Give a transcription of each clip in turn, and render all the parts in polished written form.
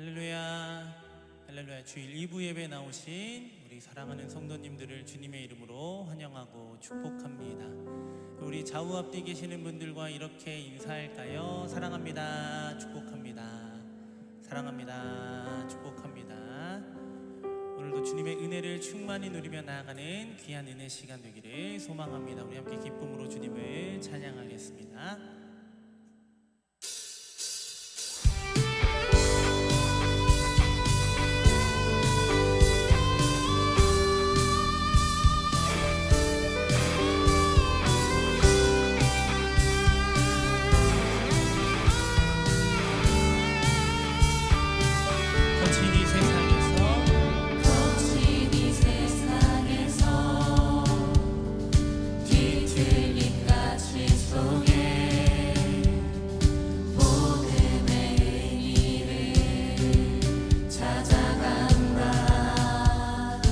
할렐루야, 할렐루야. 주일 2부 예배 나오신 우리 사랑하는 성도님들을 주님의 이름으로 환영하고 축복합니다. 우리 좌우 앞뒤 계시는 분들과 이렇게 인사할까요? 사랑합니다, 축복합니다. 사랑합니다, 축복합니다. 오늘도 주님의 은혜를 충만히 누리며 나아가는 귀한 은혜 시간 되기를 소망합니다. 우리 함께 기쁨으로 주님을 찬양하겠습니다.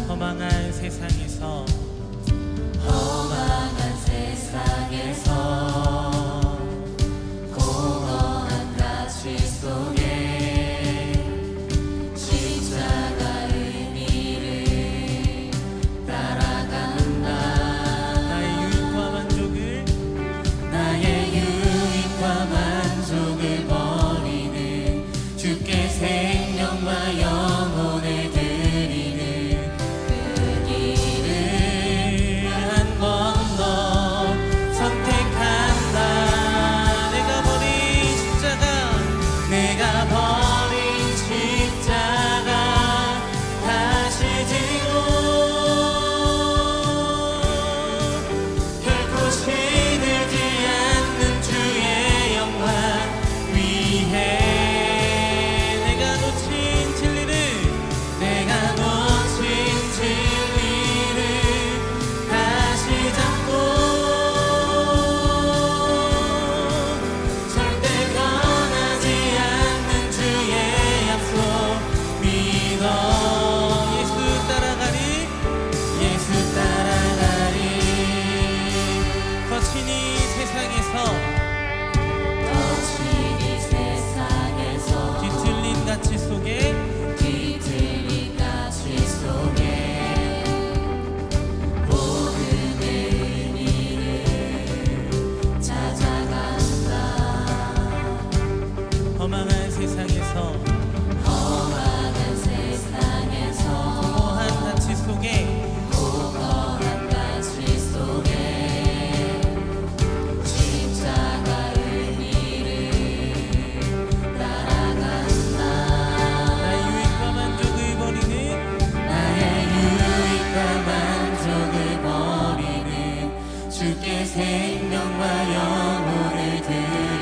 험한 세상에서 공허한 가치 속에 십자가 의미를 따라간다. 나의 유익과 만족을 버리는 주께 생명과 영혼을 드리는 뒤틀린 가치 속에 복음의 의미를 찾아간다. 험한 세상에서 공허한 가치 속에 십자가 의미를 따라간다. 나의 유익과 만족을 버리는 주께 생명과 영혼을 드리는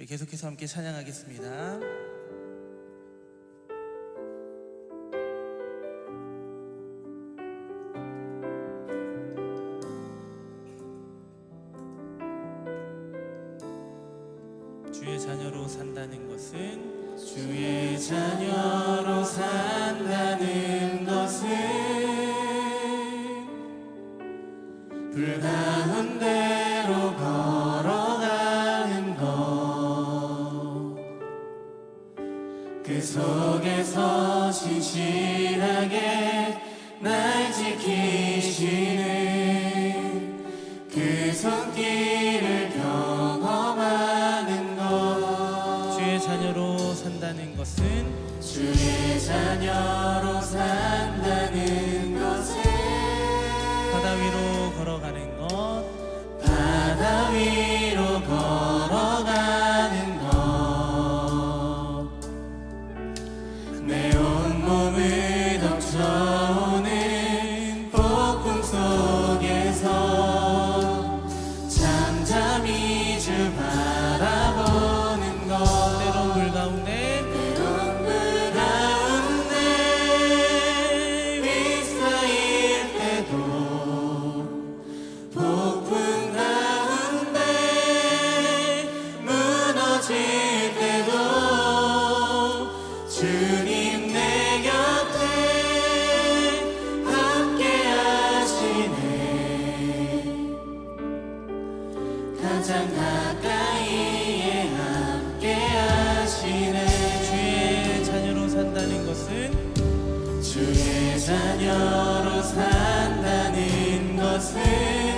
계속해서 함께 찬양하겠습니다. 주의 자녀로 산다는 것은 주의 자녀로 산다는 것은 불 가운데로 걸어가는 것, 그 속에서 신실하게 날 지키시는 그 손길을 경험하는 것. 주의 자녀로 산다는 것은 주의 자녀로 산다는 것은 바다 위로 걸어가는 것, 바다 위로 걸어가는 것, 내 온몸을 덮쳐오는 폭풍 속에서 잠잠히 주 바라보는 것. 때론 물 가운데 때론 물 가운데 휩싸일 때도, 폭풍 가운데 무너질 때도 주님 내 곁에 함께 하시네. 가장 가까이에 함께 하시네. 주의 자녀로 산다는 것은 주의 자녀로 산다는 것은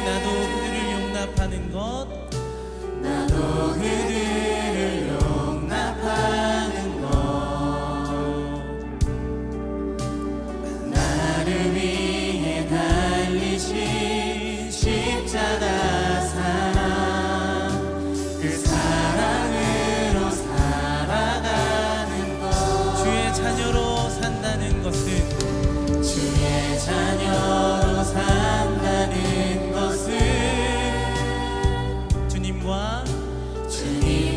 나도 그들을 용납하는 것, 나도 그들을 용납하는 것, 나를 위해 달리신 십자가 사랑, 그 사랑으로 살아가는 것. 주의 자녀로 산다는 것은 주의 자녀로 산다는 것은 주님과 주님과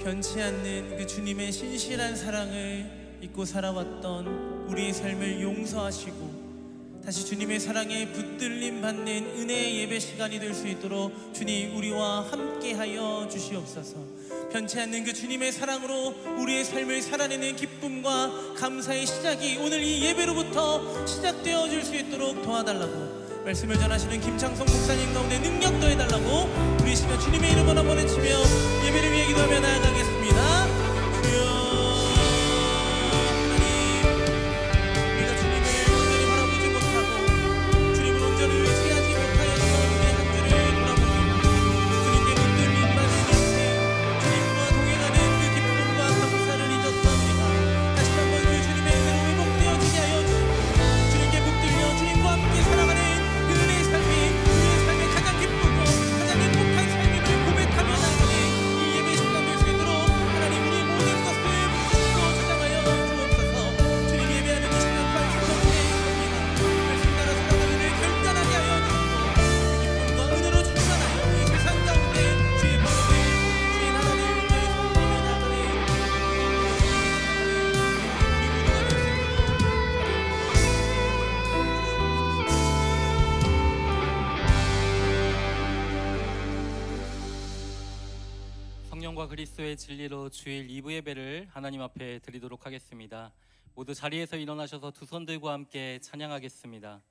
변치 않는 그 주님의 신실한 사랑을 잊고 살아왔던 우리의 삶을 용서하시고 다시 주님의 사랑에 붙들림 받는 은혜의 예배 시간이 될 수 있도록 주님 우리와 함께하여 주시옵소서. 변치 않는 그 주님의 사랑으로 우리의 삶을 살아내는 기쁨과 감사의 시작이 오늘 이 예배로부터 시작되어 줄 수 있도록 도와달라고, 말씀을 전하시는 김창성 목사님 가운데 능력 더해달라고 우리 시간 주님의 이름으로 한번 외치며 예배를 위해 기도하며 나아가겠습니다. 주여 성령과 그리스도의 진리로 주일 2부 예배를 하나님 앞에 드리도록 하겠습니다. 모두 자리에서 일어나셔서 두 손 들고 함께 찬양하겠습니다.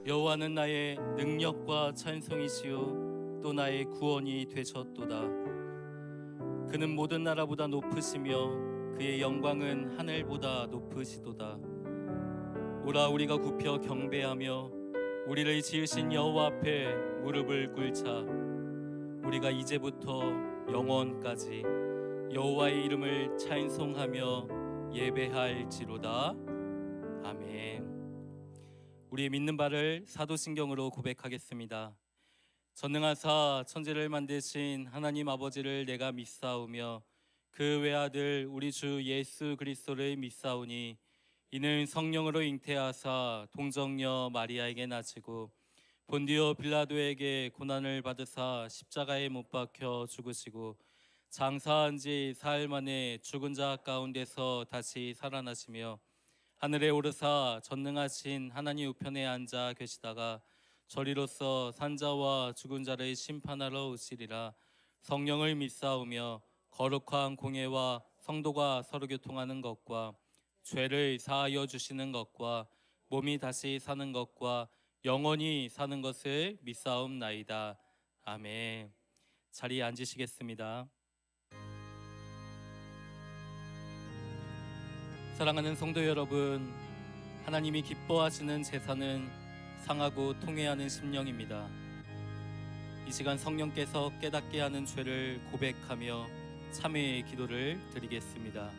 여호와는 나의 능력과 찬송이시요 또 나의 구원이 되셨도다. 그는 모든 나라보다 높으시며 그의 영광은 하늘보다 높으시도다. 오라 우리가 굽혀 경배하며 우리를 지으신 여호와 앞에 무릎을 꿇자. 우리가 이제부터 영원까지 여호와의 이름을 찬송하며 예배할지로다. 아멘. 우리의 믿는 바를 사도신경으로 고백하겠습니다. 전능하사 천지를 만드신 하나님 아버지를 내가 믿사오며 그 외아들 우리 주 예수 그리스도를 믿사오니 이는 성령으로 잉태하사 동정녀 마리아에게 나시고 본디오 빌라도에게 고난을 받으사 십자가에 못 박혀 죽으시고 장사한 지 사흘 만에 죽은 자 가운데서 다시 살아나시며 하늘에 오르사 전능하신 하나님 우편에 앉아 계시다가 저리로서 산자와 죽은 자를 심판하러 오시리라. 성령을 믿사오며 거룩한 공예와 성도가 서로 교통하는 것과 죄를 사하여 주시는 것과 몸이 다시 사는 것과 영원히 사는 것을 믿사옵나이다. 아멘. 자리에 앉으시겠습니다. 사랑하는 성도 여러분, 하나님이 기뻐하시는 제사는 상하고 통회하는 심령입니다. 이 시간 성령께서 깨닫게 하는 죄를 고백하며 참회의 기도를 드리겠습니다.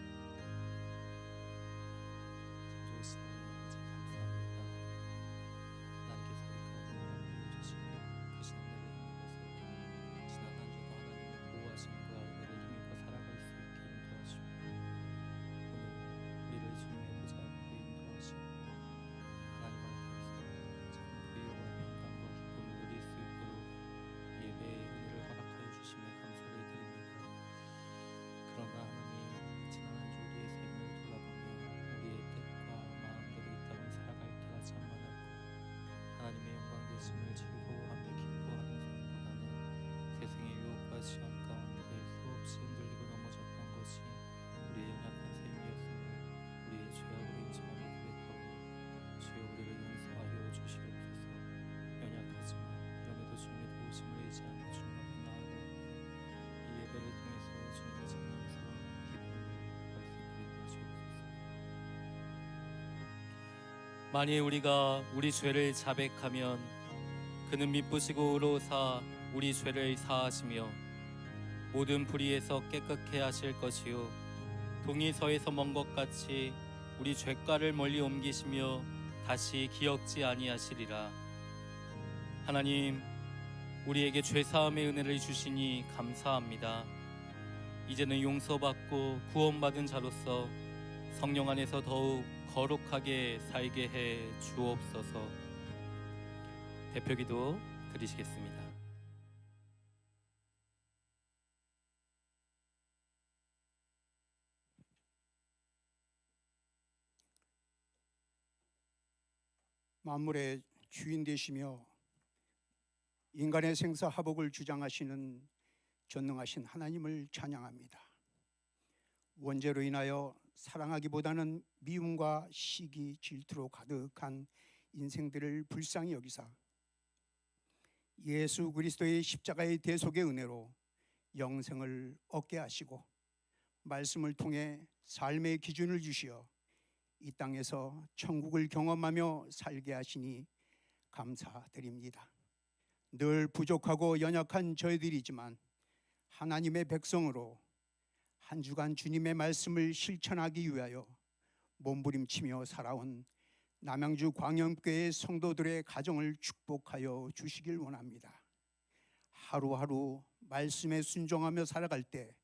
만일 우리가 우리 죄를 자백하면 그는 미쁘시고 의로우사 우리 죄를 사하시며 모든 불의에서 깨끗게 하실 것이요 동이 서에서 먼 것 같이 우리 죄가를 멀리 옮기시며 다시 기억지 아니하시리라. 하나님, 우리에게 죄사함의 은혜를 주시니 감사합니다. 이제는 용서받고 구원받은 자로서 성령 안에서 더욱 거룩하게 살게 해 주옵소서. 대표기도 드리시겠습니다. 만물의 주인 되시며 인간의 생사화복을 주장하시는 전능하신 하나님을 찬양합니다. 원죄로 인하여 사랑하기보다는 미움과 시기, 질투로 가득한 인생들을 불쌍히 여기사 예수 그리스도의 십자가의 대속의 은혜로 영생을 얻게 하시고 말씀을 통해 삶의 기준을 주시어 이 땅에서 천국을 경험하며 살게 하시니 감사드립니다. 늘 부족하고 연약한 저희들이지만 하나님의 백성으로 한 주간 주님의 말씀을 실천하기 위하여 몸부림치며 살아온 남양주 광염교회 성도들의 가정을 축복하여 주시길 원합니다. 하루하루 말씀에 순종하며 살아갈 때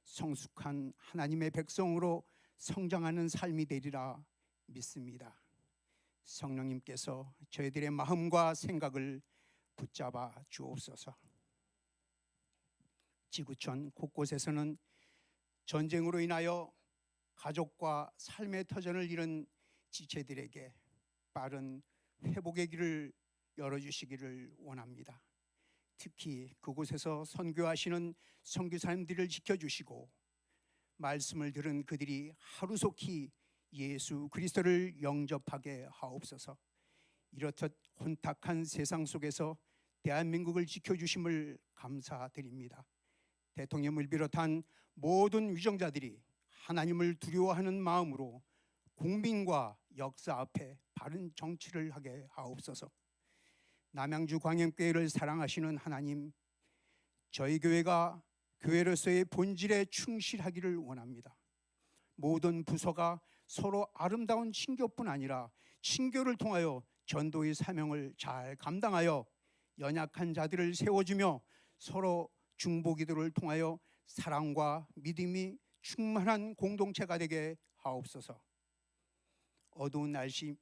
성숙한 하나님의 백성으로 성장하는 삶이 되리라 믿습니다. 성령님께서 저희들의 마음과 생각을 붙잡아 주옵소서. 지구촌 곳곳에서는 전쟁으로 인하여 가족과 삶의 터전을 잃은 지체들에게 빠른 회복의 길을 열어주시기를 원합니다. 특히 그곳에서 선교하시는 선교사님들을 지켜주시고 말씀을 들은 그들이 하루속히 예수 그리스도를 영접하게 하옵소서. 이렇듯 혼탁한 세상 속에서 대한민국을 지켜주심을 감사드립니다. 대통령을 비롯한 모든 위정자들이 하나님을 두려워하는 마음으로 국민과 역사 앞에 바른 정치를 하게 하옵소서. 남양주 광염교회를 사랑하시는 하나님, 저희 교회가 교회로서의 본질에 충실하기를 원합니다. 모든 부서가 서로 아름다운 친교뿐 아니라 친교를 통하여 전도의 사명을 잘 감당하여 연약한 자들을 세워주며 서로 중보기도를 통하여 사랑과 믿음이 충만한 공동체가 되게 하옵소서. 어두운 날씨,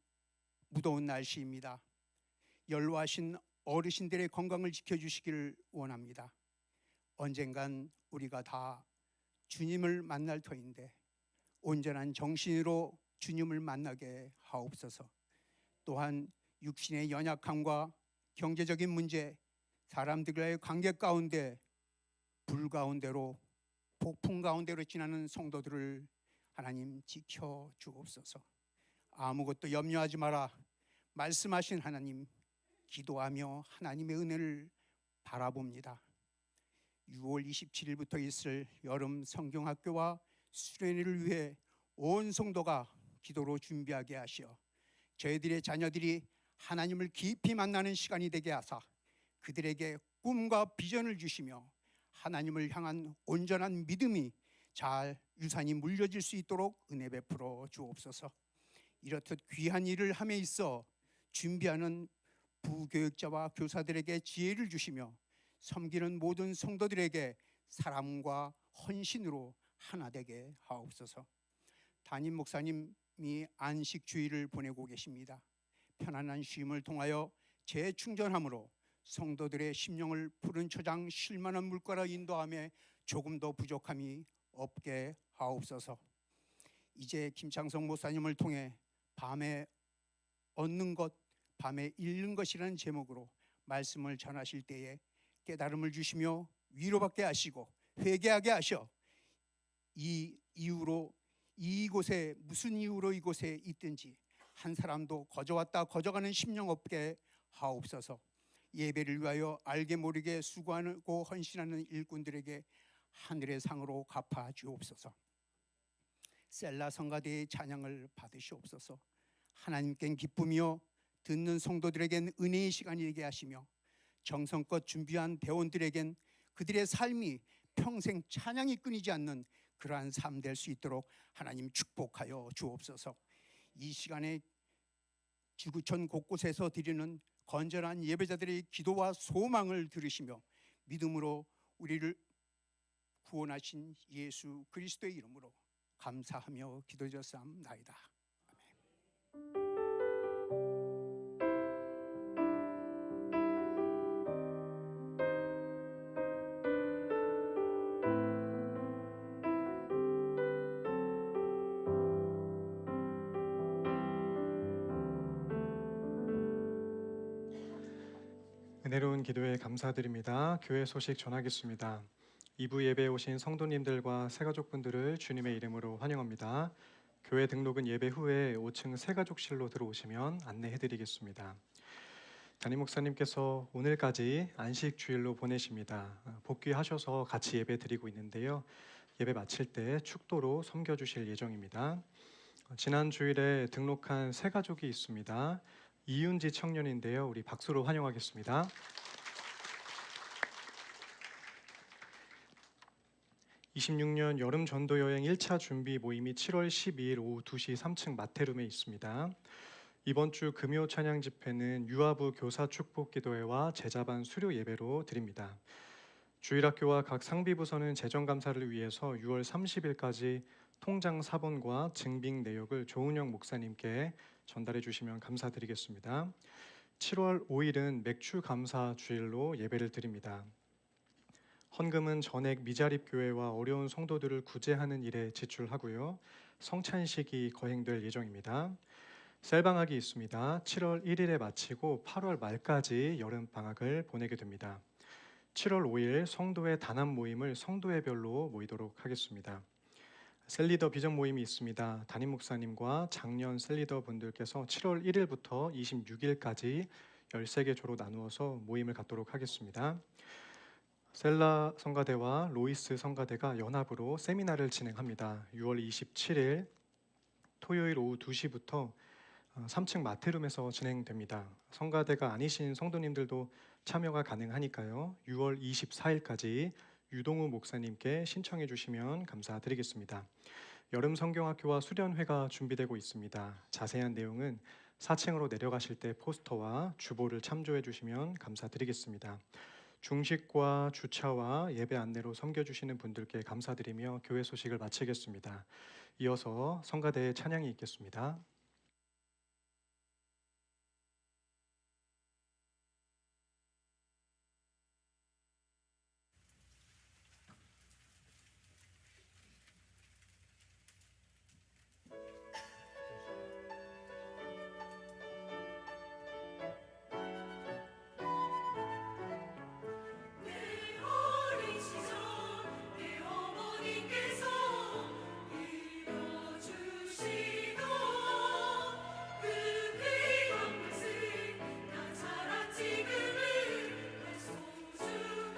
무더운 날씨입니다. 연로하신 어르신들의 건강을 지켜주시기를 원합니다. 언젠간 우리가 다 주님을 만날 터인데 온전한 정신으로 주님을 만나게 하옵소서. 또한 육신의 연약함과 경제적인 문제, 사람들과의 관계 가운데 불 가운데로 폭풍 가운데로 지나는 성도들을 하나님 지켜 주옵소서. 아무것도 염려하지 마라 말씀하신 하나님, 기도하며 하나님의 은혜를 바라봅니다. 6월 27일부터 있을 여름 성경학교와 수련회를 위해 온 성도가 기도로 준비하게 하시어 저희들의 자녀들이 하나님을 깊이 만나는 시간이 되게 하사 그들에게 꿈과 비전을 주시며 하나님을 향한 온전한 믿음이 잘 유산이 물려질 수 있도록 은혜 베풀어 주옵소서. 이렇듯 귀한 일을 함에 있어 준비하는 부교육자와 교사들에게 지혜를 주시며 섬기는 모든 성도들에게 사랑과 헌신으로 하나 되게 하옵소서. 담임 목사님이 안식 주일을 보내고 계십니다. 편안한 쉼을 통하여 재충전함으로 성도들의 심령을 푸른 초장 쉴만한 물가로 인도함에 조금 더 부족함이 없게 하옵소서. 이제 김창성 목사님을 통해 밤에 얻는 것, 밤에 잃는 것이라는 제목으로 말씀을 전하실 때에 깨달음을 주시며 위로받게 하시고 회개하게 하셔 이 이후로 이곳에 무슨 이유로 이곳에 있든지 한 사람도 거저왔다 거저가는 심령 없게 하옵소서. 예배를 위하여 알게 모르게 수고하고 헌신하는 일꾼들에게 하늘의 상으로 갚아 주옵소서. 셀라 성가대의 찬양을 받으시옵소서. 하나님께는 기쁨이요 듣는 성도들에겐 은혜의 시간이 되게 하시며 정성껏 준비한 대원들에겐 그들의 삶이 평생 찬양이 끊이지 않는 그러한 삶 될 수 있도록 하나님 축복하여 주옵소서. 이 시간에 지구촌 곳곳에서 드리는 건전한 예배자들의 기도와 소망을 들으시며 믿음으로 우리를 구원하신 예수 그리스도의 이름으로 감사하며 기도드렸사옵나이다. 아멘. 은혜로운 기도에 감사드립니다. 교회 소식 전하겠습니다. 2부 예배에 오신 성도님들과 새가족분들을 주님의 이름으로 환영합니다. 교회 등록은 예배 후에 5층 새가족실로 들어오시면 안내해드리겠습니다. 담임 목사님께서 오늘까지 안식 주일로 보내십니다. 복귀하셔서 같이 예배 드리고 있는데요. 예배 마칠 때 축도로 섬겨주실 예정입니다. 지난 주일에 등록한 새가족이 있습니다. 이윤지 청년인데요. 우리 박수로 환영하겠습니다. (26년) 여름 전도 여행 1차 준비 모임이 7월 12일 오후 2시 3층 마테룸에 있습니다. 이번 주 금요 찬양 집회는 유아부 교사 축복 기도회와 제자반 수료 예배로 드립니다. 주일학교와 각 상비부서는 재정 감사를 위해서 6월 30일까지 통장 사본과 증빙 내역을 조은영 목사님께 전달해 주시면 감사드리겠습니다. 7월 5일은 맥주 감사 주일로 예배를 드립니다. 헌금은 전액 미자립 교회와 어려운 성도들을 구제하는 일에 지출하고요. 성찬식이 거행될 예정입니다. 셀방학이 있습니다. 7월 1일에 마치고 8월 말까지 여름 방학을 보내게 됩니다. 7월 5일 성도의 단합 모임을 성도회별로 모이도록 하겠습니다. 셀리더 비전 모임이 있습니다. 담임 목사님과 장년 셀리더 분들께서 7월 1일부터 26일까지 13개 조로 나누어서 모임을 갖도록 하겠습니다. 셀라 성가대와 로이스 성가대가 연합으로 세미나를 진행합니다. 6월 27일 토요일 오후 2시부터 3층 마테룸에서 진행됩니다. 성가대가 아니신 성도님들도 참여가 가능하니까요. 6월 24일까지 유동우 목사님께 신청해 주시면 감사드리겠습니다. 여름 성경학교와 수련회가 준비되고 있습니다. 자세한 내용은 4층으로 내려가실 때 포스터와 주보를 참조해 주시면 감사드리겠습니다. 중식과 주차와 예배 안내로 섬겨주시는 분들께 감사드리며 교회 소식을 마치겠습니다. 이어서 성가대의 찬양이 있겠습니다. 어린 시절 내 어머니께서 일러주시던 그 귀한 말씀 나 자란 지금은 날 소중합니다.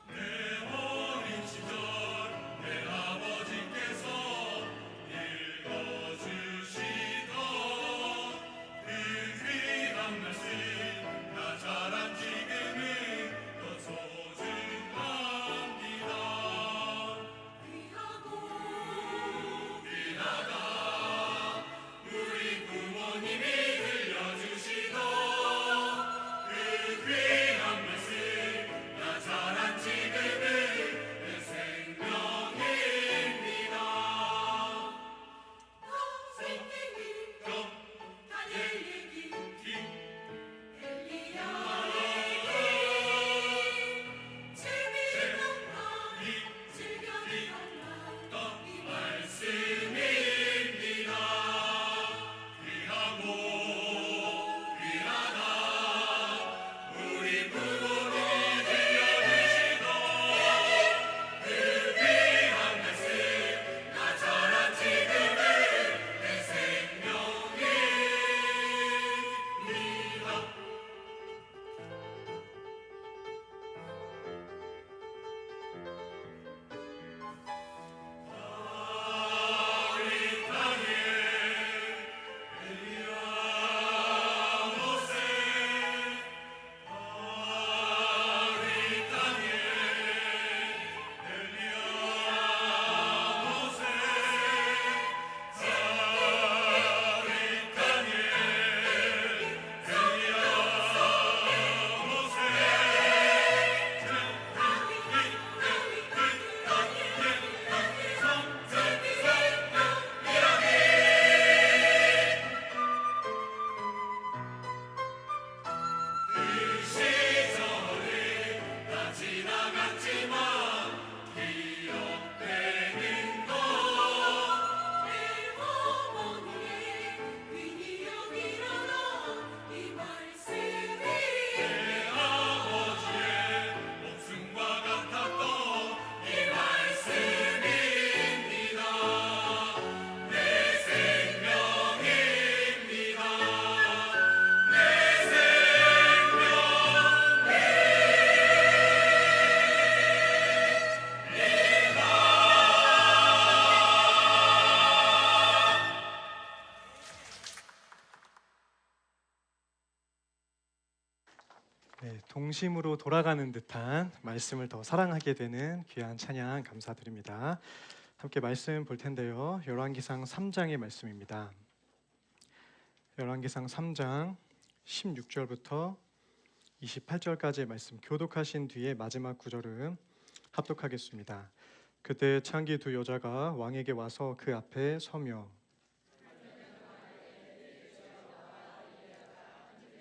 내 어린 시절 내 아버지께서 읽어주시던 그 귀한 말씀 나 자란 지금은 더 소중합니다. 귀하고 귀하다 우리 부모님이 들려주시던 그 귀한 말씀 나 자란 지금은 내 생명입니다. 선생님이 다니엘 얘기 엘리야 얘기 재미난 말 즐겨 들었나 이 말씀입니다. 귀하고 귀하다 우리 부모님이 들려주시던 그 귀한 말씀 나 자란 지금은 내 생명입니다. 네, 동심으로 돌아가는 듯한 말씀을 더 사랑하게 되는 귀한 찬양 감사드립니다. 함께 말씀 볼 텐데요. 열왕기상 3장의 말씀입니다. 열왕기상 3장 16절부터 28절까지의 말씀 교독하신 뒤에 마지막 구절은 합독하겠습니다. 그때 창기 두 여자가 왕에게 와서 그 앞에 서며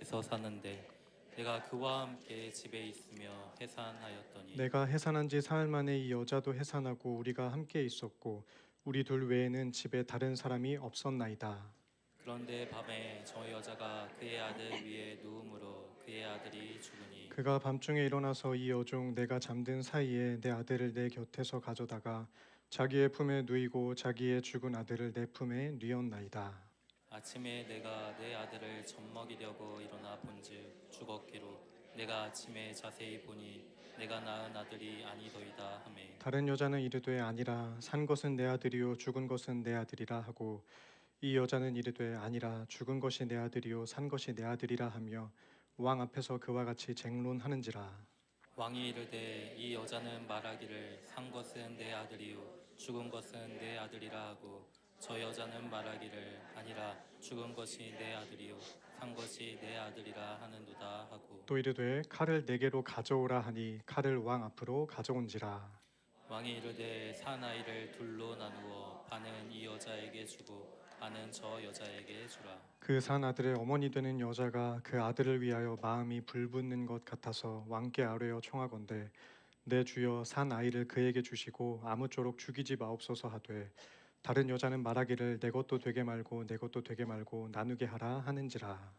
에서 사는데 내가 그와 함께 집에 있으며 해산하였더니 내가 해산한 지 사흘 만에 이 여자도 해산하고 우리가 함께 있었고 우리 둘 외에는 집에 다른 사람이 없었나이다. 그런데 밤에 저 여자가 그의 아들 위에 누움으로 그의 아들이 죽으니 그가 밤중에 일어나서 이 여종 내가 잠든 사이에 내 아들을 내 곁에서 가져다가 자기의 품에 누이고 자기의 죽은 아들을 내 품에 뉘었나이다. 아침에 내가 내 아들을 젖먹이려고 일어나 본즉 죽었기로 내가 아침에 자세히 보니 내가 낳은 아들이 아니더이다 하매 다른 여자는 이르되 아니라 산 것은 내 아들이요 죽은 것은 내 아들이라 하고 이 여자는 이르되 아니라 죽은 것이 내 아들이요 산 것이 내 아들이라 하며 왕 앞에서 그와 같이 쟁론하는지라. 왕이 이르되 이 여자는 말하기를 산 것은 내 아들이요 죽은 것은 내 아들이라 하고 저 여자는 말하기를 아니라 죽은 것이 내 아들이요 산 것이 내 아들이라 하는도다 하고 또 이르되 칼을 내게로 가져오라 하니 칼을 왕 앞으로 가져온지라. 왕이 이르되 산 아이를 둘로 나누어 반은 이 여자에게 주고 반은 저 여자에게 주라. 그 산 아들의 어머니 되는 여자가 그 아들을 위하여 마음이 불붙는 것 같아서 왕께 아뢰어 청하건대 내 주여 산 아이를 그에게 주시고 아무쪼록 죽이지 마옵소서 하되 다른 여자는 말하기를 내 것도 되게 말고 내 것도 되게 말고 나누게 하라 하는지라.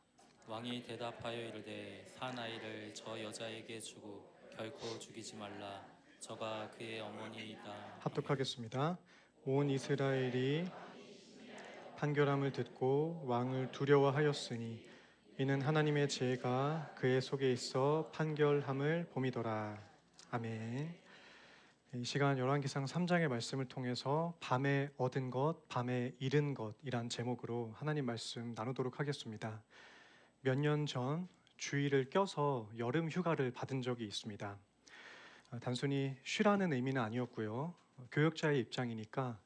왕이 대답하여 이르되 산 아이를 저 여자에게 주고 결코 죽이지 말라. 저가 그의 어머니이다. 합독하겠습니다. 온 이스라엘이 판결함을 듣고 왕을 두려워하였으니 이는 하나님의 지혜가 그의 속에 있어 판결함을 봄이더라. 아멘. 이 시간 열왕기상 3장의 말씀을 통해서 밤에 얻은 것, 밤에 잃은 것이란 제목으로 하나님 말씀 나누도록 하겠습니다. 몇 년 전 주일을 껴서 여름 휴가를 받은 적이 있습니다. 단순히 쉬라는 의미는 아니었고요. 교역자의 입장이니까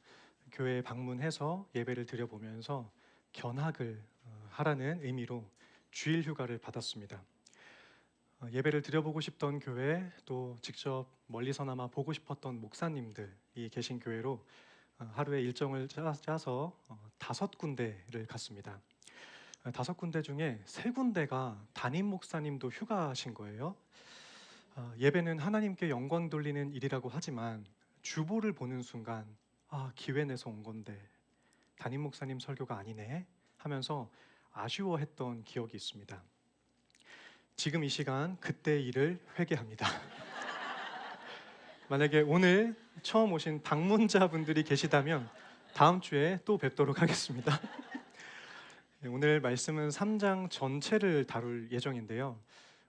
교회에 방문해서 예배를 드려보면서 견학을 하라는 의미로 주일 휴가를 받았습니다. 예배를 드려보고 싶던 교회, 또 직접 멀리서나마 보고 싶었던 목사님들이 계신 교회로 하루에 일정을 짜서 5군데를 갔습니다. 5군데 중에 3군데가 담임 목사님도 휴가하신 거예요. 예배는 하나님께 영광 돌리는 일이라고 하지만 주보를 보는 순간 기회 내서 온 건데 담임 목사님 설교가 아니네 하면서 아쉬워했던 기억이 있습니다. 지금 이 시간 그때 일을 회개합니다. 만약에 오늘 처음 오신 방문자분들이 계시다면 다음 주에 또 뵙도록 하겠습니다. 오늘 말씀은 3장 전체를 다룰 예정인데요.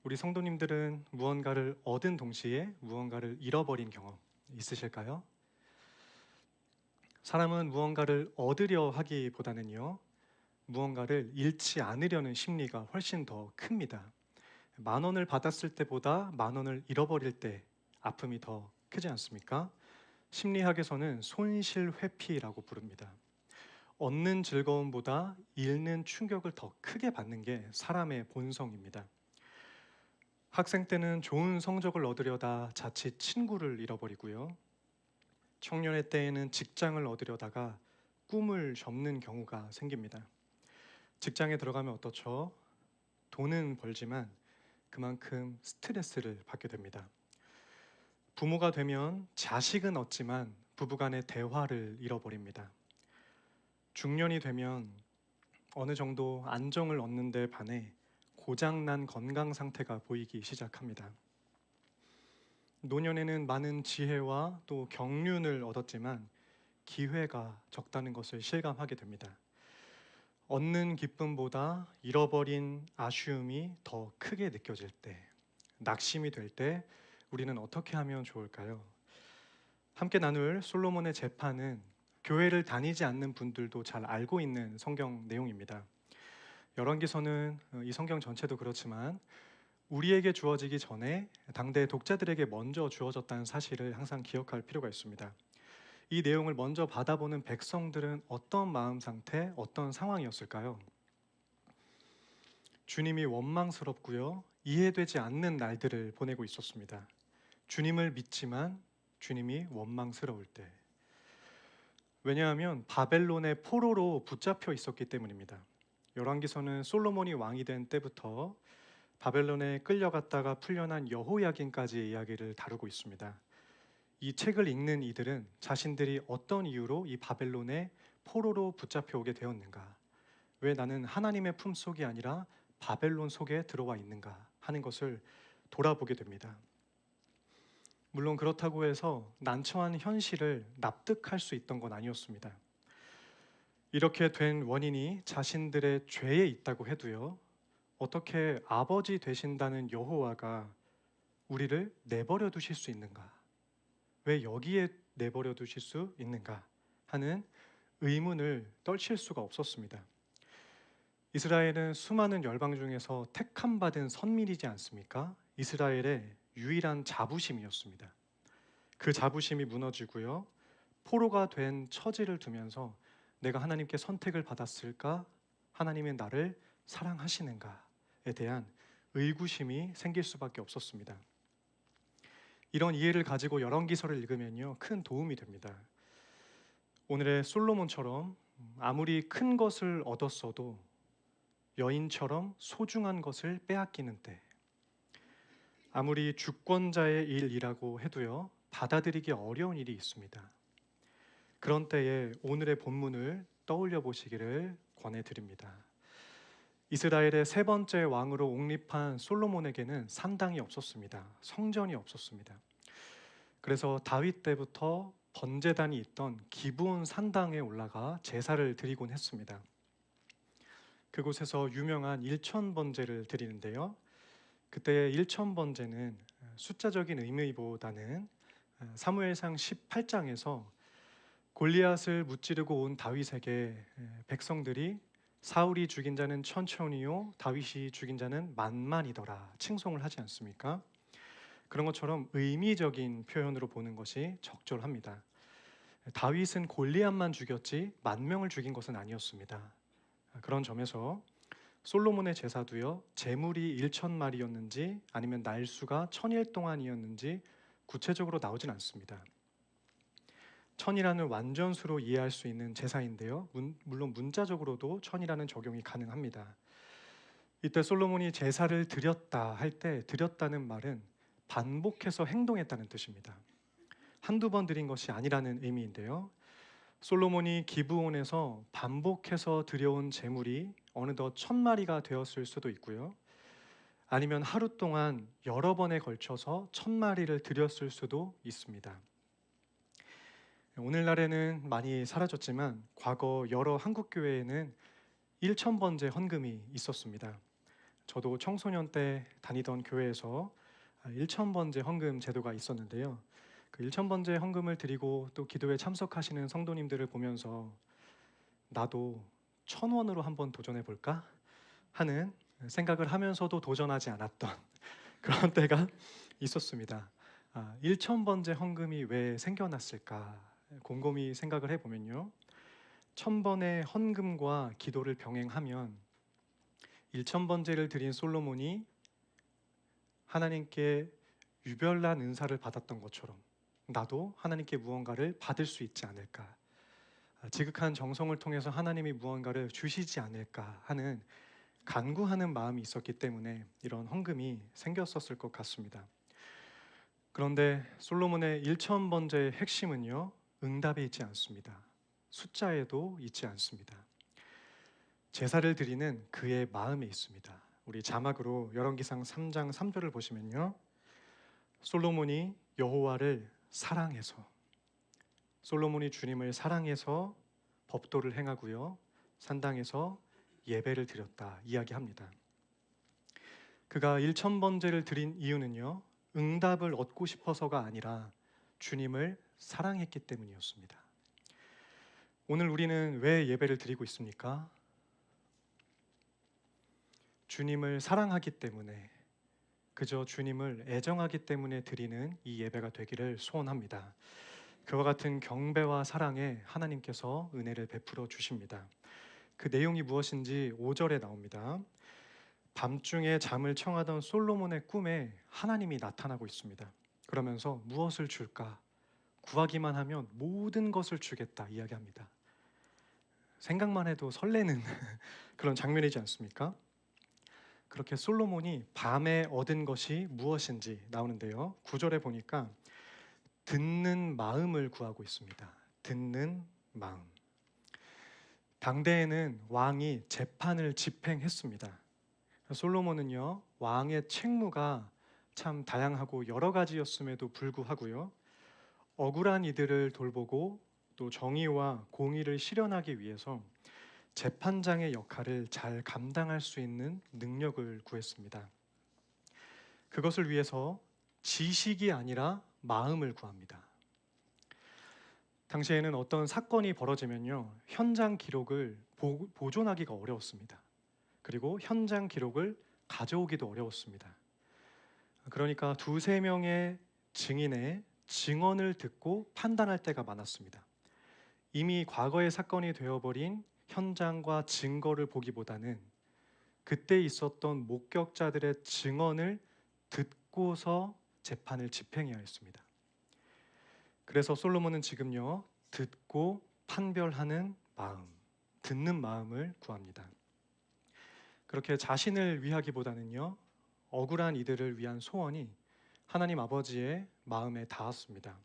우리 성도님들은 무언가를 얻은 동시에 무언가를 잃어버린 경험 있으실까요? 사람은 무언가를 얻으려 하기보다는요, 무언가를 잃지 않으려는 심리가 훨씬 더 큽니다. 10,000원을 받았을 때보다 10,000원을 잃어버릴 때 아픔이 더 크지 않습니까? 심리학에서는 손실회피라고 부릅니다. 얻는 즐거움보다 잃는 충격을 더 크게 받는 게 사람의 본성입니다. 학생 때는 좋은 성적을 얻으려다 자칫 친구를 잃어버리고요. 청년의 때에는 직장을 얻으려다가 꿈을 접는 경우가 생깁니다. 직장에 들어가면 어떻죠? 돈은 벌지만 그만큼 스트레스를 받게 됩니다. 부모가 되면 자식은 얻지만 부부간의 대화를 잃어버립니다. 중년이 되면 어느 정도 안정을 얻는 데 반해 고장난 건강 상태가 보이기 시작합니다. 노년에는 많은 지혜와 또 경륜을 얻었지만 기회가 적다는 것을 실감하게 됩니다. 얻는 기쁨보다 잃어버린 아쉬움이 더 크게 느껴질 때, 낙심이 될 때 우리는 어떻게 하면 좋을까요? 함께 나눌 솔로몬의 재판은 교회를 다니지 않는 분들도 잘 알고 있는 성경 내용입니다. 열왕기서는 이 성경 전체도 그렇지만 우리에게 주어지기 전에 당대 독자들에게 먼저 주어졌다는 사실을 항상 기억할 필요가 있습니다. 이 내용을 먼저 받아보는 백성들은 어떤 마음 상태, 어떤 상황이었을까요? 주님이 원망스럽고요, 이해되지 않는 날들을 보내고 있었습니다. 주님을 믿지만 주님이 원망스러울 때. 왜냐하면 바벨론의 포로로 붙잡혀 있었기 때문입니다. 열왕기서는 솔로몬이 왕이 된 때부터 바벨론에 끌려갔다가 풀려난 여호야긴까지의 이야기를 다루고 있습니다. 이 책을 읽는 이들은 자신들이 어떤 이유로 이 바벨론에 포로로 붙잡혀 오게 되었는가, 왜 나는 하나님의 품속이 아니라 바벨론 속에 들어와 있는가 하는 것을 돌아보게 됩니다. 물론 그렇다고 해서 난처한 현실을 납득할 수 있던 건 아니었습니다. 이렇게 된 원인이 자신들의 죄에 있다고 해도요, 어떻게 아버지 되신다는 여호와가 우리를 내버려 두실 수 있는가? 왜 여기에 내버려 두실 수 있는가? 하는 의문을 떨칠 수가 없었습니다. 이스라엘은 수많은 열방 중에서 택함 받은 선민이지 않습니까? 이스라엘의 유일한 자부심이었습니다. 그 자부심이 무너지고요. 포로가 된 처지를 두면서 내가 하나님께 선택을 받았을까? 하나님은 나를 사랑하시는가에 대한 의구심이 생길 수밖에 없었습니다. 이런 이해를 가지고 열왕기서를 읽으면요, 큰 도움이 됩니다. 오늘의 솔로몬처럼 아무리 큰 것을 얻었어도 여인처럼 소중한 것을 빼앗기는 때, 아무리 주권자의 일이라고 해도요, 받아들이기 어려운 일이 있습니다. 그런 때에 오늘의 본문을 떠올려 보시기를 권해드립니다. 이스라엘의 세 번째 왕으로 옹립한 솔로몬에게는 산당이 없었습니다. 성전이 없었습니다. 그래서 다윗 때부터 번제단이 있던 기브온 산당에 올라가 제사를 드리곤 했습니다. 그곳에서 유명한 일천번제를 드리는데요. 그때의 일천번제는 숫자적인 의미보다는 사무엘상 18장에서 골리앗을 무찌르고 온 다윗에게 백성들이 사울이 죽인 자는 천천히요 다윗이 죽인 자는 만만이더라 칭송을 하지 않습니까? 그런 것처럼 의미적인 표현으로 보는 것이 적절합니다. 다윗은 골리앗만 죽였지 만명을 죽인 것은 아니었습니다. 그런 점에서 솔로몬의 제사도요, 제물이 1,000마리였는지 아니면 날수가 1,000일 동안이었는지 구체적으로 나오진 않습니다. 1,000이라는 완전수로 이해할 수 있는 제사인데요, 물론 문자적으로도 1,000이라는 적용이 가능합니다. 이때 솔로몬이 제사를 드렸다 할 때 드렸다는 말은 반복해서 행동했다는 뜻입니다. 한두 번 드린 것이 아니라는 의미인데요, 솔로몬이 기브온에서 반복해서 드려온 제물이 어느덧 1,000마리가 되었을 수도 있고요, 아니면 하루 동안 여러 번에 걸쳐서 1,000마리를 드렸을 수도 있습니다. 오늘날에는 많이 사라졌지만 과거 여러 한국교회에는 1,000번제 헌금이 있었습니다. 저도 청소년 때 다니던 교회에서 1,000번제 헌금 제도가 있었는데요, 그 1,000번제 헌금을 드리고 또 기도에 참석하시는 성도님들을 보면서 나도 1,000원으로 한번 도전해 볼까 하는 생각을 하면서도 도전하지 않았던 그런 때가 있었습니다. 1,000번제 헌금이 왜 생겨났을까 곰곰이 생각을 해보면요, 1,000번의 헌금과 기도를 병행하면 1,000번제를 드린 솔로몬이 하나님께 유별난 은사를 받았던 것처럼 나도 하나님께 무언가를 받을 수 있지 않을까, 지극한 정성을 통해서 하나님이 무언가를 주시지 않을까 하는 간구하는 마음이 있었기 때문에 이런 헌금이 생겼었을 것 같습니다. 그런데 솔로몬의 1,000번제의 핵심은요, 응답에 있지 않습니다. 숫자에도 있지 않습니다. 제사를 드리는 그의 마음에 있습니다. 우리 자막으로 열왕기상 3장 3절을 보시면요, 솔로몬이 여호와를 사랑해서, 솔로몬이 주님을 사랑해서 법도를 행하고요, 산당에서 예배를 드렸다 이야기합니다. 그가 1,000번제를 드린 이유는요, 응답을 얻고 싶어서가 아니라 주님을 사랑했기 때문이었습니다. 오늘 우리는 왜 예배를 드리고 있습니까? 주님을 사랑하기 때문에, 그저 주님을 애정하기 때문에 드리는 이 예배가 되기를 소원합니다. 그와 같은 경배와 사랑에 하나님께서 은혜를 베풀어 주십니다. 그 내용이 무엇인지 5절에 나옵니다. 밤중에 잠을 청하던 솔로몬의 꿈에 하나님이 나타나고 있습니다. 그러면서 무엇을 줄까? 구하기만 하면 모든 것을 주겠다 이야기합니다. 생각만 해도 설레는 그런 장면이지 않습니까? 그렇게 솔로몬이 밤에 얻은 것이 무엇인지 나오는데요, 9절에 보니까 듣는 마음을 구하고 있습니다. 듣는 마음. 당대에는 왕이 재판을 집행했습니다. 솔로몬은요, 왕의 책무가 참 다양하고 여러 가지였음에도 불구하고요, 억울한 이들을 돌보고 또 정의와 공의를 실현하기 위해서 재판장의 역할을 잘 감당할 수 있는 능력을 구했습니다. 그것을 위해서 지식이 아니라 마음을 구합니다. 당시에는 어떤 사건이 벌어지면요, 현장 기록을 보존하기가 어려웠습니다. 그리고 현장 기록을 가져오기도 어려웠습니다. 그러니까 두세 명의 증인의 증언을 듣고 판단할 때가 많았습니다. 이미 과거의 사건이 되어버린 현장과 증거를 보기보다는 그때 있었던 목격자들의 증언을 듣고서 재판을 집행해야 했습니다. 그래서 솔로몬은 지금요, 듣고 판별하는 마음, 듣는 마음을 구합니다. 그렇게 자신을 위하기보다는요, 억울한 이들을 위한 소원이 하나님 아버지의 마음에 닿았습니다.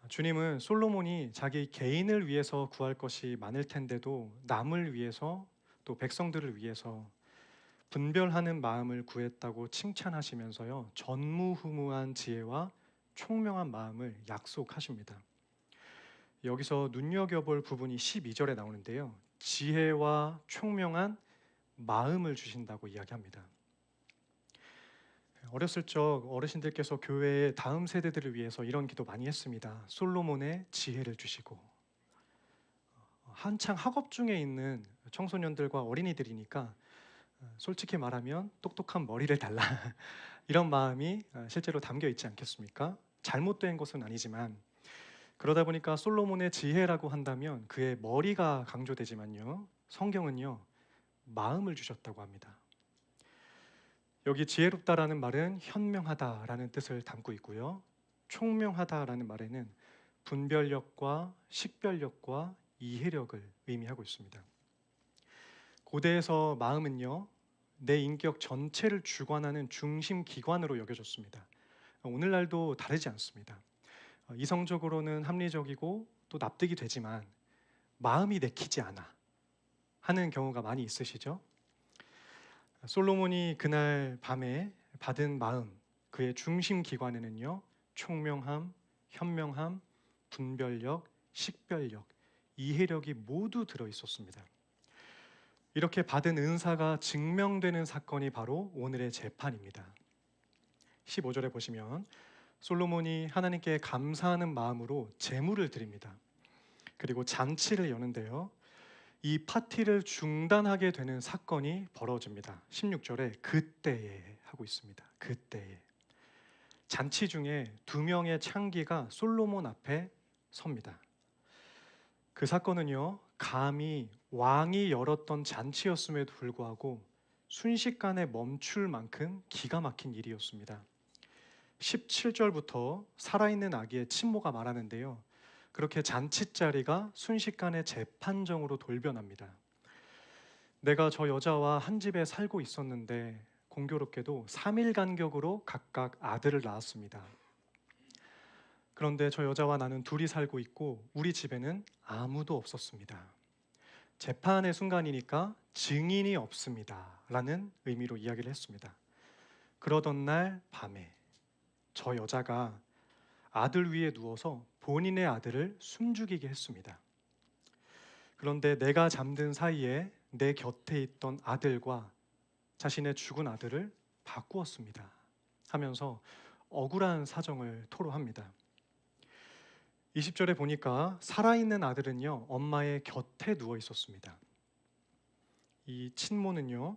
주님은 솔로몬이 자기 개인을 위해서 구할 것이 많을 텐데도 남을 위해서 또 백성들을 위해서 분별하는 마음을 구했다고 칭찬하시면서요, 전무후무한 지혜와 총명한 마음을 약속하십니다. 여기서 눈여겨볼 부분이 12절에 나오는데요, 지혜와 총명한 마음을 주신다고 이야기합니다. 어렸을 적 어르신들께서 교회의 다음 세대들을 위해서 이런 기도 많이 했습니다. 솔로몬의 지혜를 주시고. 한창 학업 중에 있는 청소년들과 어린이들이니까 솔직히 말하면 똑똑한 머리를 달라 이런 마음이 실제로 담겨 있지 않겠습니까? 잘못된 것은 아니지만 그러다 보니까 솔로몬의 지혜라고 한다면 그의 머리가 강조되지만요, 성경은요, 마음을 주셨다고 합니다. 여기 지혜롭다라는 말은 현명하다라는 뜻을 담고 있고요, 총명하다라는 말에는 분별력과 식별력과 이해력을 의미하고 있습니다. 고대에서 마음은요, 내 인격 전체를 주관하는 중심 기관으로 여겨졌습니다. 오늘날도 다르지 않습니다. 이성적으로는 합리적이고 또 납득이 되지만 마음이 내키지 않아 하는 경우가 많이 있으시죠? 솔로몬이 그날 밤에 받은 마음, 그의 중심 기관에는요, 총명함, 현명함, 분별력, 식별력, 이해력이 모두 들어 있었습니다. 이렇게 받은 은사가 증명되는 사건이 바로 오늘의 재판입니다. 15절에 보시면 솔로몬이 하나님께 감사하는 마음으로 제물을 드립니다. 그리고 잔치를 여는데요, 이 파티를 중단하게 되는 사건이 벌어집니다. 16절에 그때에 하고 있습니다. 그때에. 잔치 중에 2명의 창기가 솔로몬 앞에 섭니다. 그 사건은요, 감히 왕이 열었던 잔치였음에도 불구하고 순식간에 멈출 만큼 기가 막힌 일이었습니다. 17절부터 살아있는 아기의 친모가 말하는데요, 그렇게 잔치자리가 순식간에 재판정으로 돌변합니다. 내가 저 여자와 한 집에 살고 있었는데 공교롭게도 3일 간격으로 각각 아들을 낳았습니다. 그런데 저 여자와 나는 둘이 살고 있고 우리 집에는 아무도 없었습니다. 재판의 순간이니까 증인이 없습니다 라는 의미로 이야기를 했습니다. 그러던 날 밤에 저 여자가 아들 위에 누워서 본인의 아들을 숨죽이게 했습니다. 그런데 내가 잠든 사이에 내 곁에 있던 아들과 자신의 죽은 아들을 바꾸었습니다 하면서 억울한 사정을 토로합니다. 20절에 보니까 살아있는 아들은요, 엄마의 곁에 누워 있었습니다. 이 친모는요,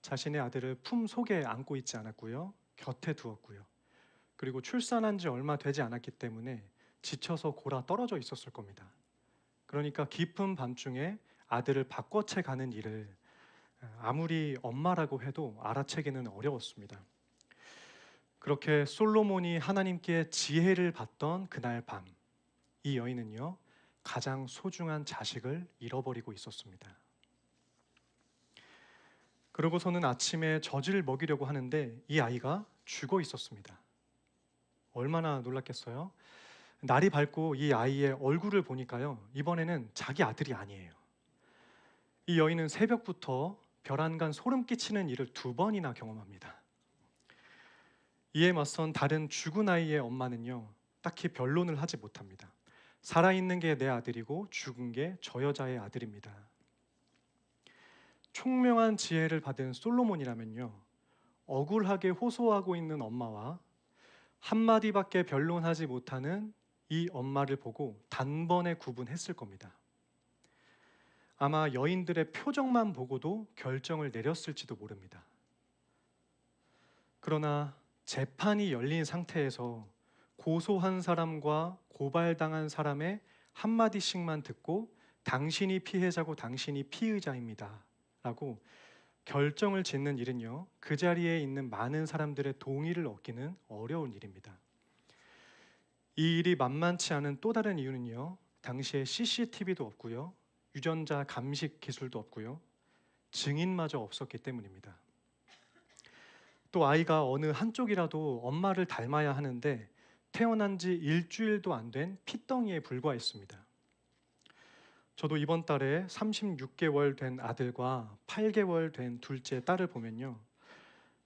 자신의 아들을 품 속에 안고 있지 않았고요, 곁에 두었고요, 그리고 출산한 지 얼마 되지 않았기 때문에 지쳐서 골아 떨어져 있었을 겁니다. 그러니까 깊은 밤중에 아들을 바꿔채 가는 일을 아무리 엄마라고 해도 알아채기는 어려웠습니다. 그렇게 솔로몬이 하나님께 지혜를 받던 그날 밤, 이 여인은요, 가장 소중한 자식을 잃어버리고 있었습니다. 그러고서는 아침에 젖을 먹이려고 하는데 이 아이가 죽어 있었습니다. 얼마나 놀랐겠어요? 날이 밝고 이 아이의 얼굴을 보니까요, 이번에는 자기 아들이 아니에요. 이 여인은 새벽부터 별안간 소름 끼치는 일을 2번이나 경험합니다. 이에 맞선 다른 죽은 아이의 엄마는요, 딱히 변론을 하지 못합니다. 살아있는 게 내 아들이고 죽은 게 저 여자의 아들입니다. 총명한 지혜를 받은 솔로몬이라면요, 억울하게 호소하고 있는 엄마와 한마디밖에 변론하지 못하는 이 엄마를 보고 단번에 구분했을 겁니다. 아마 여인들의 표정만 보고도 결정을 내렸을지도 모릅니다. 그러나 재판이 열린 상태에서 고소한 사람과 고발당한 사람의 한마디씩만 듣고 당신이 피해자고 당신이 피의자입니다 라고 결정을 짓는 일은요, 그 자리에 있는 많은 사람들의 동의를 얻기는 어려운 일입니다. 이 일이 만만치 않은 또 다른 이유는요, 당시에 CCTV도 없고요, 유전자 감식 기술도 없고요, 증인마저 없었기 때문입니다. 또 아이가 어느 한쪽이라도 엄마를 닮아야 하는데 태어난 지 일주일도 안 된 핏덩이에 불과했습니다. 저도 이번 달에 36개월 된 아들과 8개월 된 둘째 딸을 보면요,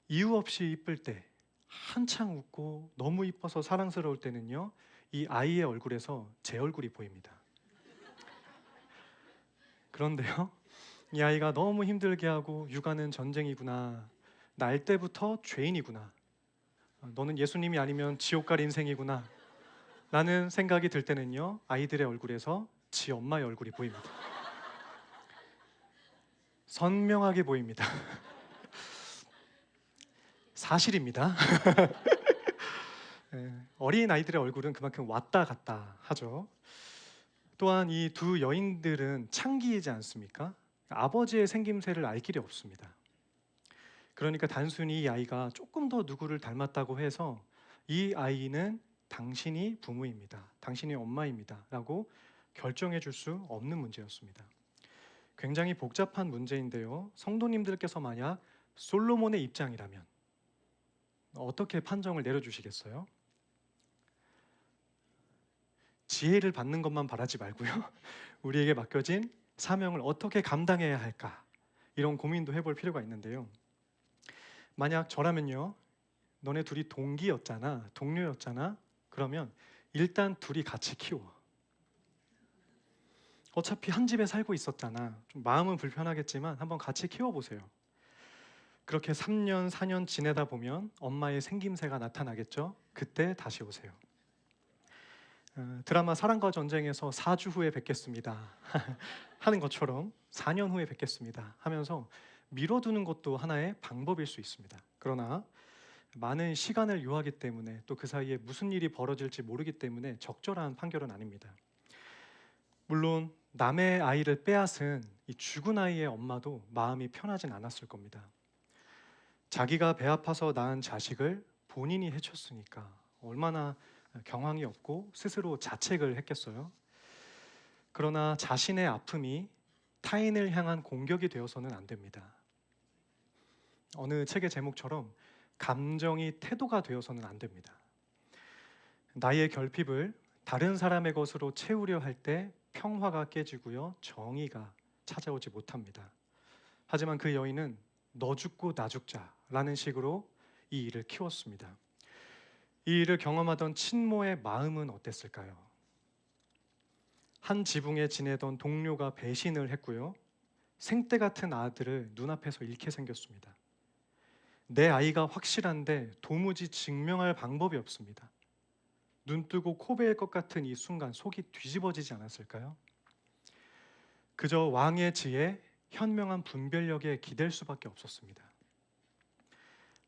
이유 없이 이쁠 때, 한창 웃고 너무 이뻐서 사랑스러울 때는요, 이 아이의 얼굴에서 제 얼굴이 보입니다. 그런데요, 이 아이가 너무 힘들게 하고 육아는 전쟁이구나, 날 때부터 죄인이구나, 너는 예수님이 아니면 지옥 갈 인생이구나 라는 생각이 들 때는요, 아이들의 얼굴에서 지 엄마의 얼굴이 보입니다. 선명하게 보입니다. 사실입니다. 어린 아이들의 얼굴은 그만큼 왔다 갔다 하죠. 또한 이 두 여인들은 창기이지 않습니까? 아버지의 생김새를 알 길이 없습니다. 그러니까 단순히 이 아이가 조금 더 누구를 닮았다고 해서 이 아이는 당신이 부모입니다, 당신이 엄마입니다 라고 결정해 줄 수 없는 문제였습니다. 굉장히 복잡한 문제인데요, 성도님들께서 만약 솔로몬의 입장이라면 어떻게 판정을 내려주시겠어요? 지혜를 받는 것만 바라지 말고요, 우리에게 맡겨진 사명을 어떻게 감당해야 할까, 이런 고민도 해볼 필요가 있는데요, 만약 저라면요, 너네 둘이 동기였잖아, 동료였잖아, 그러면 일단 둘이 같이 키워. 어차피 한 집에 살고 있었잖아, 좀 마음은 불편하겠지만 한번 같이 키워보세요. 그렇게 3년, 4년 지내다 보면 엄마의 생김새가 나타나겠죠? 그때 다시 오세요. 드라마 사랑과 전쟁에서 4주 후에 뵙겠습니다 하는 것처럼 4년 후에 뵙겠습니다 하면서 미뤄두는 것도 하나의 방법일 수 있습니다. 그러나 많은 시간을 요하기 때문에, 또 그 사이에 무슨 일이 벌어질지 모르기 때문에 적절한 판결은 아닙니다. 물론 남의 아이를 빼앗은 이 죽은 아이의 엄마도 마음이 편하진 않았을 겁니다. 자기가 배 아파서 낳은 자식을 본인이 해쳤으니까 얼마나 경황이 없고 스스로 자책을 했겠어요. 그러나 자신의 아픔이 타인을 향한 공격이 되어서는 안 됩니다. 어느 책의 제목처럼 감정이 태도가 되어서는 안 됩니다. 나의 결핍을 다른 사람의 것으로 채우려 할 때 평화가 깨지고요, 정의가 찾아오지 못합니다. 하지만 그 여인은 너 죽고 나 죽자라는 식으로 이 일을 키웠습니다. 이 일을 경험하던 친모의 마음은 어땠을까요? 한 지붕에 지내던 동료가 배신을 했고요, 생떼 같은 아들을 눈앞에서 잃게 생겼습니다. 내 아이가 확실한데 도무지 증명할 방법이 없습니다. 눈뜨고 코베일 것 같은 이 순간 속이 뒤집어지지 않았을까요? 그저 왕의 지혜, 현명한 분별력에 기댈 수밖에 없었습니다.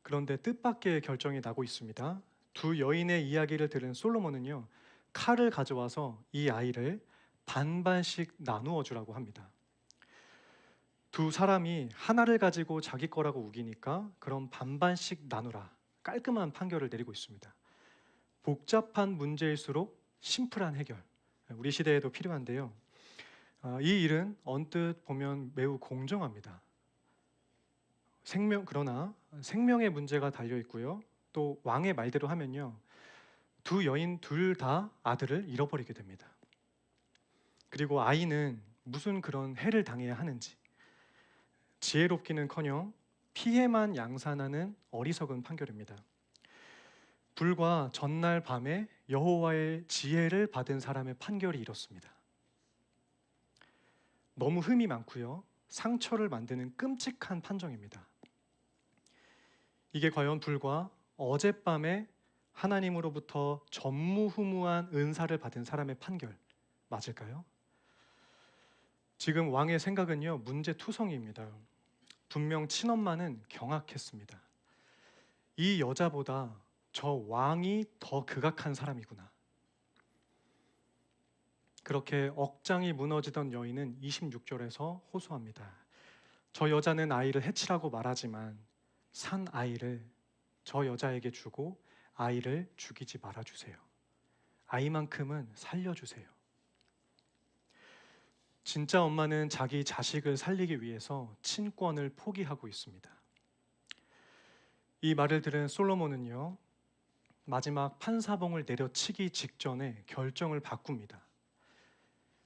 그런데 뜻밖의 결정이 나고 있습니다. 두 여인의 이야기를 들은 솔로몬은요, 칼을 가져와서 이 아이를 반반씩 나누어 주라고 합니다. 두 사람이 하나를 가지고 자기 거라고 우기니까 그럼 반반씩 나누라, 깔끔한 판결을 내리고 있습니다. 복잡한 문제일수록 심플한 해결, 우리 시대에도 필요한데요, 이 일은 언뜻 보면 매우 공정합니다. 그러나 생명의 문제가 달려 있고요, 또 왕의 말대로 하면요, 두 여인 둘 다 아들을 잃어버리게 됩니다. 그리고 아이는 무슨 그런 해를 당해야 하는지, 지혜롭기는커녕 피해만 양산하는 어리석은 판결입니다. 불과 전날 밤에 여호와의 지혜를 받은 사람의 판결이 이렇습니다. 너무 흠이 많고요, 상처를 만드는 끔찍한 판정입니다. 이게 과연 불과 어젯밤에 하나님으로부터 전무후무한 은사를 받은 사람의 판결 맞을까요? 지금 왕의 생각은요, 문제투성이입니다. 분명 친엄마는 경악했습니다. 이 여자보다 저 왕이 더 극악한 사람이구나. 그렇게 억장이 무너지던 여인은 26절에서 호소합니다. 저 여자는 아이를 해치라고 말하지만 산 아이를 저 여자에게 주고 아이를 죽이지 말아주세요. 아이만큼은 살려주세요. 진짜 엄마는 자기 자식을 살리기 위해서 친권을 포기하고 있습니다. 이 말을 들은 솔로몬은요, 마지막 판사봉을 내려치기 직전에 결정을 바꿉니다.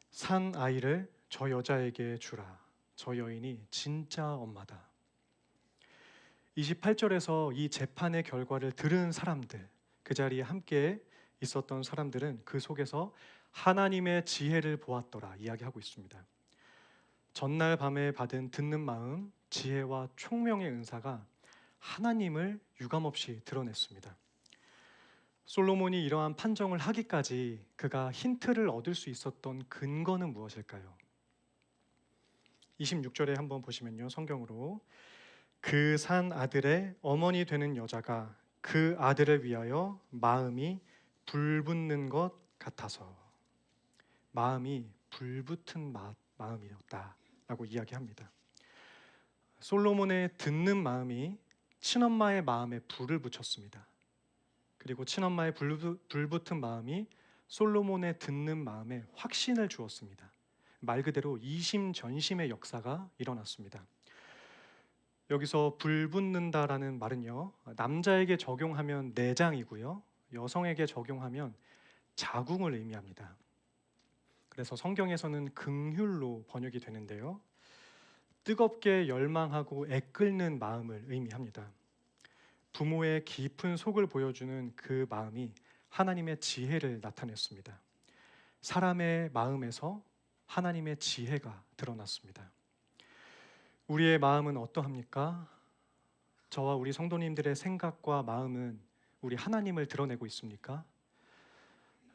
산 아이를 저 여자에게 주라. 저 여인이 진짜 엄마다. 28절에서 이 재판의 결과를 들은 사람들, 그 자리에 함께 있었던 사람들은 그 속에서 하나님의 지혜를 보았더라 이야기하고 있습니다. 전날 밤에 받은 듣는 마음, 지혜와 총명의 은사가 하나님을 유감없이 드러냈습니다. 솔로몬이 이러한 판정을 하기까지 그가 힌트를 얻을 수 있었던 근거는 무엇일까요? 26절에 한번 보시면요, 성경으로 그 산 아들의 어머니 되는 여자가 그 아들을 위하여 마음이 불붙는 것 같아서, 마음이 불붙은 마음이었다라고 이야기합니다. 솔로몬의 듣는 마음이 친엄마의 마음에 불을 붙였습니다. 그리고 친엄마의 불붙은 마음이 솔로몬의 듣는 마음에 확신을 주었습니다. 말 그대로 이심전심의 역사가 일어났습니다. 여기서 불붙는다라는 말은요, 남자에게 적용하면 내장이고요, 여성에게 적용하면 자궁을 의미합니다. 그래서 성경에서는 긍휼로 번역이 되는데요, 뜨겁게 열망하고 애끓는 마음을 의미합니다. 부모의 깊은 속을 보여주는 그 마음이 하나님의 지혜를 나타냈습니다. 사람의 마음에서 하나님의 지혜가 드러났습니다. 우리의 마음은 어떠합니까? 저와 우리 성도님들의 생각과 마음은 우리 하나님을 드러내고 있습니까?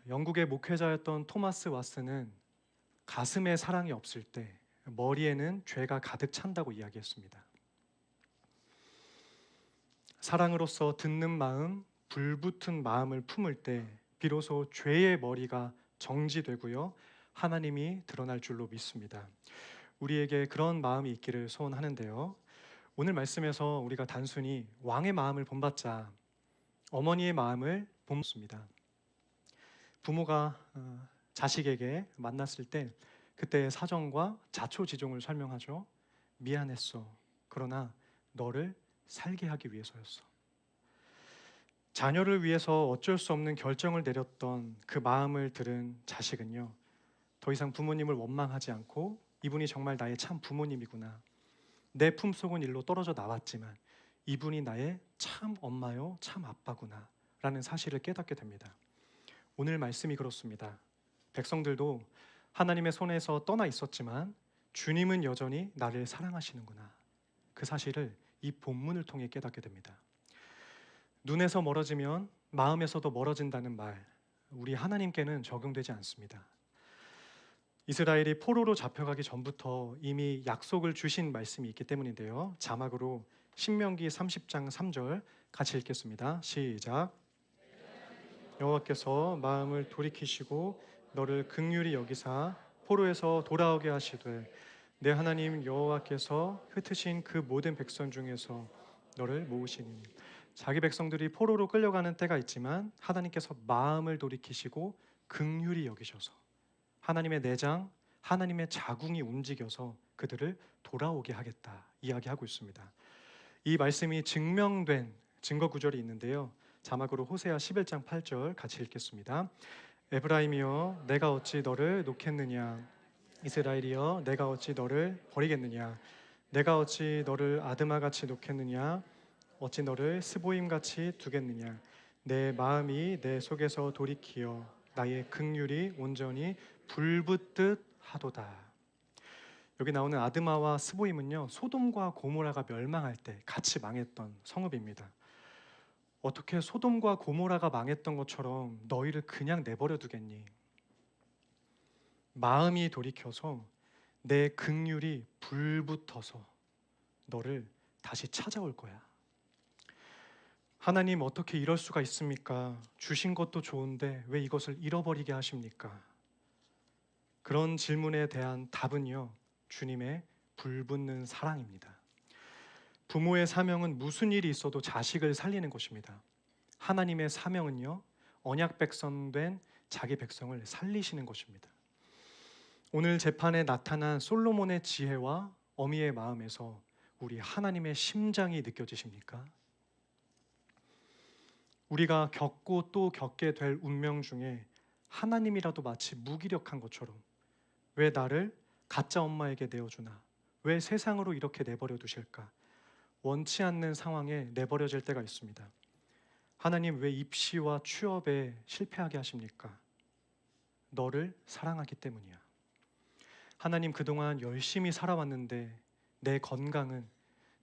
영국의 목회자였던 토마스 왓슨은 가슴에 사랑이 없을 때 머리에는 죄가 가득 찬다고 이야기했습니다. 사랑으로서 듣는 마음, 불붙은 마음을 품을 때 비로소 죄의 머리가 정지되고요, 하나님이 드러날 줄로 믿습니다. 우리에게 그런 마음이 있기를 소원하는데요, 오늘 말씀에서 우리가 단순히 왕의 마음을 본받자 어머니의 마음을 본받습니다. 부모가 자식에게 만났을 때 그때의 사정과 자초지종을 설명하죠. 미안했어. 그러나 너를 살게 하기 위해서였어. 자녀를 위해서 어쩔 수 없는 결정을 내렸던 그 마음을 들은 자식은요, 더 이상 부모님을 원망하지 않고 이분이 정말 나의 참 부모님이구나, 내 품속은 일로 떨어져 나왔지만 이분이 나의 참 엄마요 참 아빠구나 라는 사실을 깨닫게 됩니다. 오늘 말씀이 그렇습니다. 백성들도 하나님의 손에서 떠나 있었지만 주님은 여전히 나를 사랑하시는구나, 그 사실을 이 본문을 통해 깨닫게 됩니다. 눈에서 멀어지면 마음에서도 멀어진다는 말, 우리 하나님께는 적용되지 않습니다. 이스라엘이 포로로 잡혀가기 전부터 이미 약속을 주신 말씀이 있기 때문인데요, 자막으로 신명기 30장 3절 같이 읽겠습니다. 시작. 여호와께서 마음을 돌이키시고 너를 긍휼히 여기사 포로에서 돌아오게 하시되 내 하나님 여호와께서 흩으신 그 모든 백성 중에서 너를 모으시니. 자기 백성들이 포로로 끌려가는 때가 있지만 하나님께서 마음을 돌이키시고 긍휼히 여기셔서 하나님의 내장, 하나님의 자궁이 움직여서 그들을 돌아오게 하겠다 이야기하고 있습니다. 이 말씀이 증명된 증거 구절이 있는데요, 자막으로 호세아 11장 8절 같이 읽겠습니다. 에브라임이여 내가 어찌 너를 놓겠느냐, 이스라엘이여 내가 어찌 너를 버리겠느냐, 내가 어찌 너를 아드마같이 놓겠느냐, 어찌 너를 스보임같이 두겠느냐, 내 마음이 내 속에서 돌이키어 나의 긍휼이 온전히 불붙듯 하도다. 여기 나오는 아드마와 스보임은요, 소돔과 고모라가 멸망할 때 같이 망했던 성읍입니다. 어떻게 소돔과 고모라가 망했던 것처럼 너희를 그냥 내버려 두겠니? 마음이 돌이켜서 내 긍휼이 불붙어서 너를 다시 찾아올 거야. 하나님 어떻게 이럴 수가 있습니까? 주신 것도 좋은데 왜 이것을 잃어버리게 하십니까? 그런 질문에 대한 답은요, 주님의 불붙는 사랑입니다. 부모의 사명은 무슨 일이 있어도 자식을 살리는 것입니다. 하나님의 사명은요, 언약 백성된 자기 백성을 살리시는 것입니다. 오늘 재판에 나타난 솔로몬의 지혜와 어미의 마음에서 우리 하나님의 심장이 느껴지십니까? 우리가 겪고 또 겪게 될 운명 중에 하나님이라도 마치 무기력한 것처럼 왜 나를 가짜 엄마에게 내어주나? 왜 세상으로 이렇게 내버려 두실까? 원치 않는 상황에 내버려질 때가 있습니다. 하나님 왜 입시와 취업에 실패하게 하십니까? 너를 사랑하기 때문이야. 하나님 그동안 열심히 살아왔는데 내 건강은,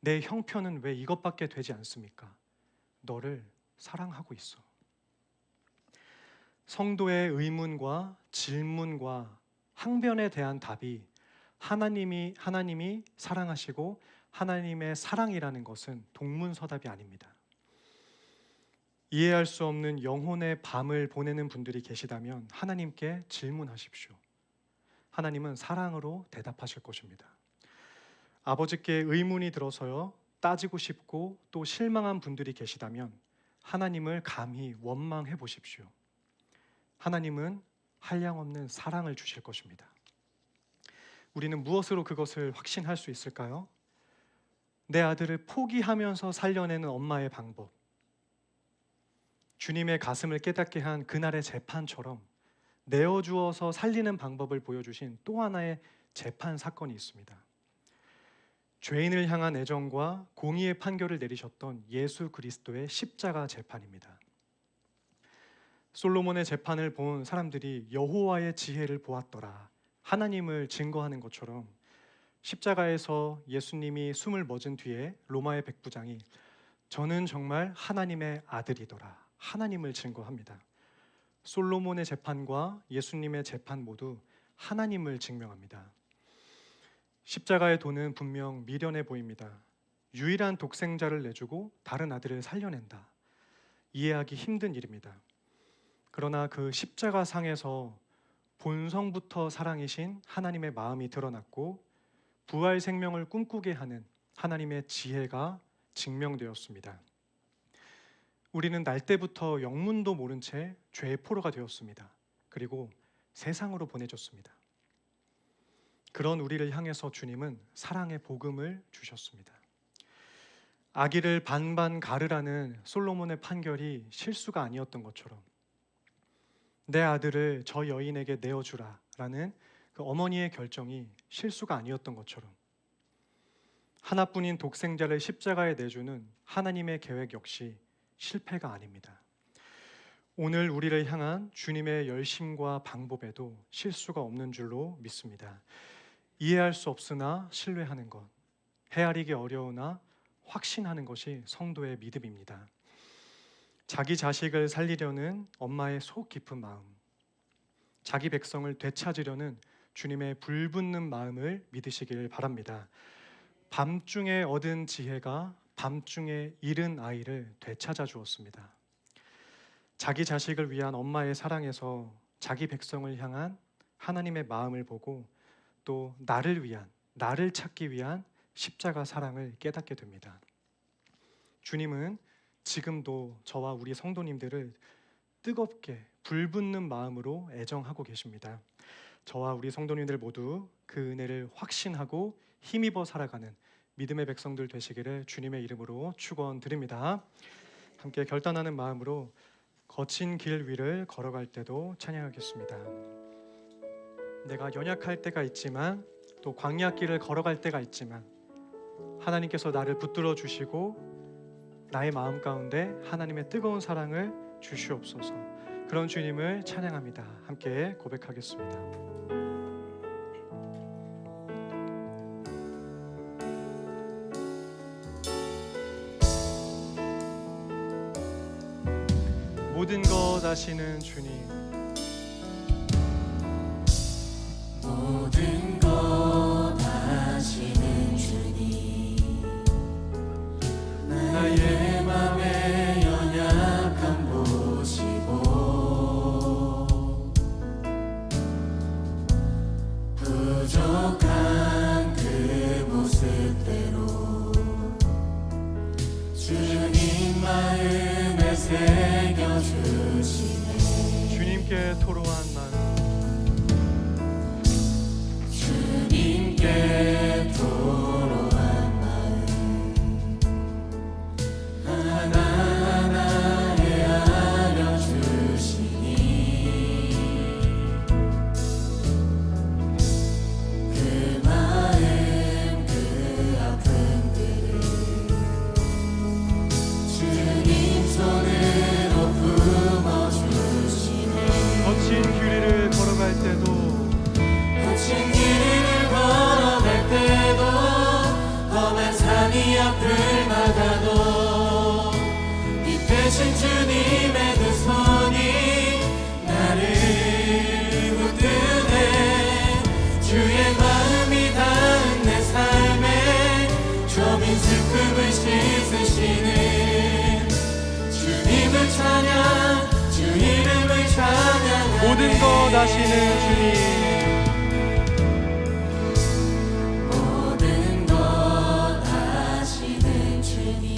내 형편은 왜 이것밖에 되지 않습니까? 너를 사랑하고 있어. 성도의 의문과 질문과 항변에 대한 답이 하나님이 사랑하시고 하나님의 사랑이라는 것은 동문서답이 아닙니다. 이해할 수 없는 영혼의 밤을 보내는 분들이 계시다면 하나님께 질문하십시오. 하나님은 사랑으로 대답하실 것입니다. 아버지께 의문이 들어서요, 따지고 싶고 또 실망한 분들이 계시다면 하나님을 감히 원망해 보십시오. 하나님은 한량없는 사랑을 주실 것입니다. 우리는 무엇으로 그것을 확신할 수 있을까요? 내 아들을 포기하면서 살려내는 엄마의 방법, 주님의 가슴을 깨닫게 한 그날의 재판처럼 내어주어서 살리는 방법을 보여주신 또 하나의 재판 사건이 있습니다. 죄인을 향한 애정과 공의의 판결을 내리셨던 예수 그리스도의 십자가 재판입니다. 솔로몬의 재판을 본 사람들이 여호와의 지혜를 보았더라, 하나님을 증거하는 것처럼 십자가에서 예수님이 숨을 멎은 뒤에 로마의 백부장이 저는 정말 하나님의 아들이더라, 하나님을 증거합니다. 솔로몬의 재판과 예수님의 재판 모두 하나님을 증명합니다. 십자가의 도는 분명 미련해 보입니다. 유일한 독생자를 내주고 다른 아들을 살려낸다. 이해하기 힘든 일입니다. 그러나 그 십자가 상에서 본성부터 사랑이신 하나님의 마음이 드러났고 부활 생명을 꿈꾸게 하는 하나님의 지혜가 증명되었습니다. 우리는 날 때부터 영문도 모른 채 죄의 포로가 되었습니다. 그리고 세상으로 보내졌습니다. 그런 우리를 향해서 주님은 사랑의 복음을 주셨습니다. 아기를 반반 가르라는 솔로몬의 판결이 실수가 아니었던 것처럼 내 아들을 저 여인에게 내어주라 라는 그 어머니의 결정이 실수가 아니었던 것처럼 하나뿐인 독생자를 십자가에 내주는 하나님의 계획 역시 실패가 아닙니다. 오늘 우리를 향한 주님의 열심과 방법에도 실수가 없는 줄로 믿습니다. 이해할 수 없으나 신뢰하는 것, 헤아리기 어려우나 확신하는 것이 성도의 믿음입니다. 자기 자식을 살리려는 엄마의 속 깊은 마음, 자기 백성을 되찾으려는 주님의 불붙는 마음을 믿으시길 바랍니다. 밤중에 얻은 지혜가 밤중에 잃은 아이를 되찾아 주었습니다. 자기 자식을 위한 엄마의 사랑에서 자기 백성을 향한 하나님의 마음을 보고 또 나를 위한, 나를 찾기 위한 십자가 사랑을 깨닫게 됩니다. 주님은 지금도 저와 우리 성도님들을 뜨겁게 불붙는 마음으로 애정하고 계십니다. 저와 우리 성도님들 모두 그 은혜를 확신하고 힘입어 살아가는 믿음의 백성들 되시기를 주님의 이름으로 축원드립니다. 함께 결단하는 마음으로 거친 길 위를 걸어갈 때도 찬양하겠습니다. 내가 연약할 때가 있지만 또 광야길을 걸어갈 때가 있지만 하나님께서 나를 붙들어 주시고 나의 마음 가운데 하나님의 뜨거운 사랑을 주시옵소서. 그런 주님을 찬양합니다. 함께 고백하겠습니다. 모든 것 아시는 주님, 모든 것 아시는 주님, 나의 맘에 주님께 토로한 마음 주님께 토로한 마음 하나하나 헤아려 주시니 그 마음 그 아픔들을 주님 손으로 품어주시네. 거친 길을 걸어갈 때도 거친 길을 걸어갈 때도 험한 산이 앞을 막아도 이 대신 주님의 두 손이 나를 붙드네. 주의 마음이 닿은 내 삶에 저민 슬픔을 씻으시는 주님을 찬양 주 이름을 찬양하네. 모든 것 아시는 주님 모든 것 아시는 주님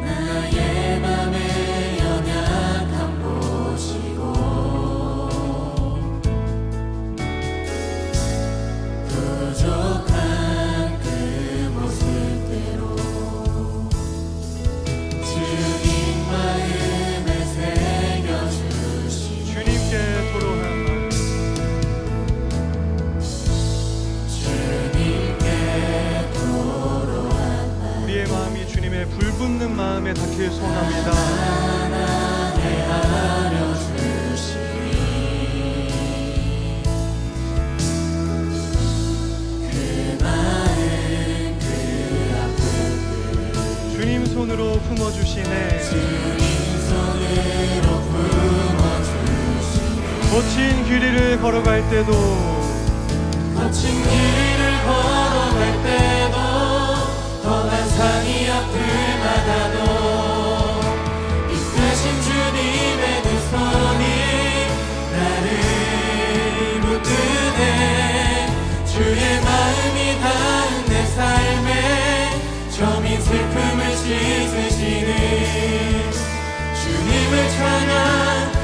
나의 맘의 연약함 보시고 부족한 그 모습대로 주님 마음에 새겨주시고 주님께 토로한 마음 주님께 토로한 우리의 마음이 주님의 불붙는 마음에 닿길 소원합니다. 헤아려 주시니 그 마음 그 아픔들을 주님 손으로 품어주시네. 주님 손으로 품어주시니 거친 길이를 걸어갈 때도 거친 길을 걸어갈 때도 험한 산이 앞을 막아도 이 대신 주님의 두 손이 나를 붙드네. 주의 마음이 닿은 내 삶에 저민 슬픔을 씻으시는 주님을 찬양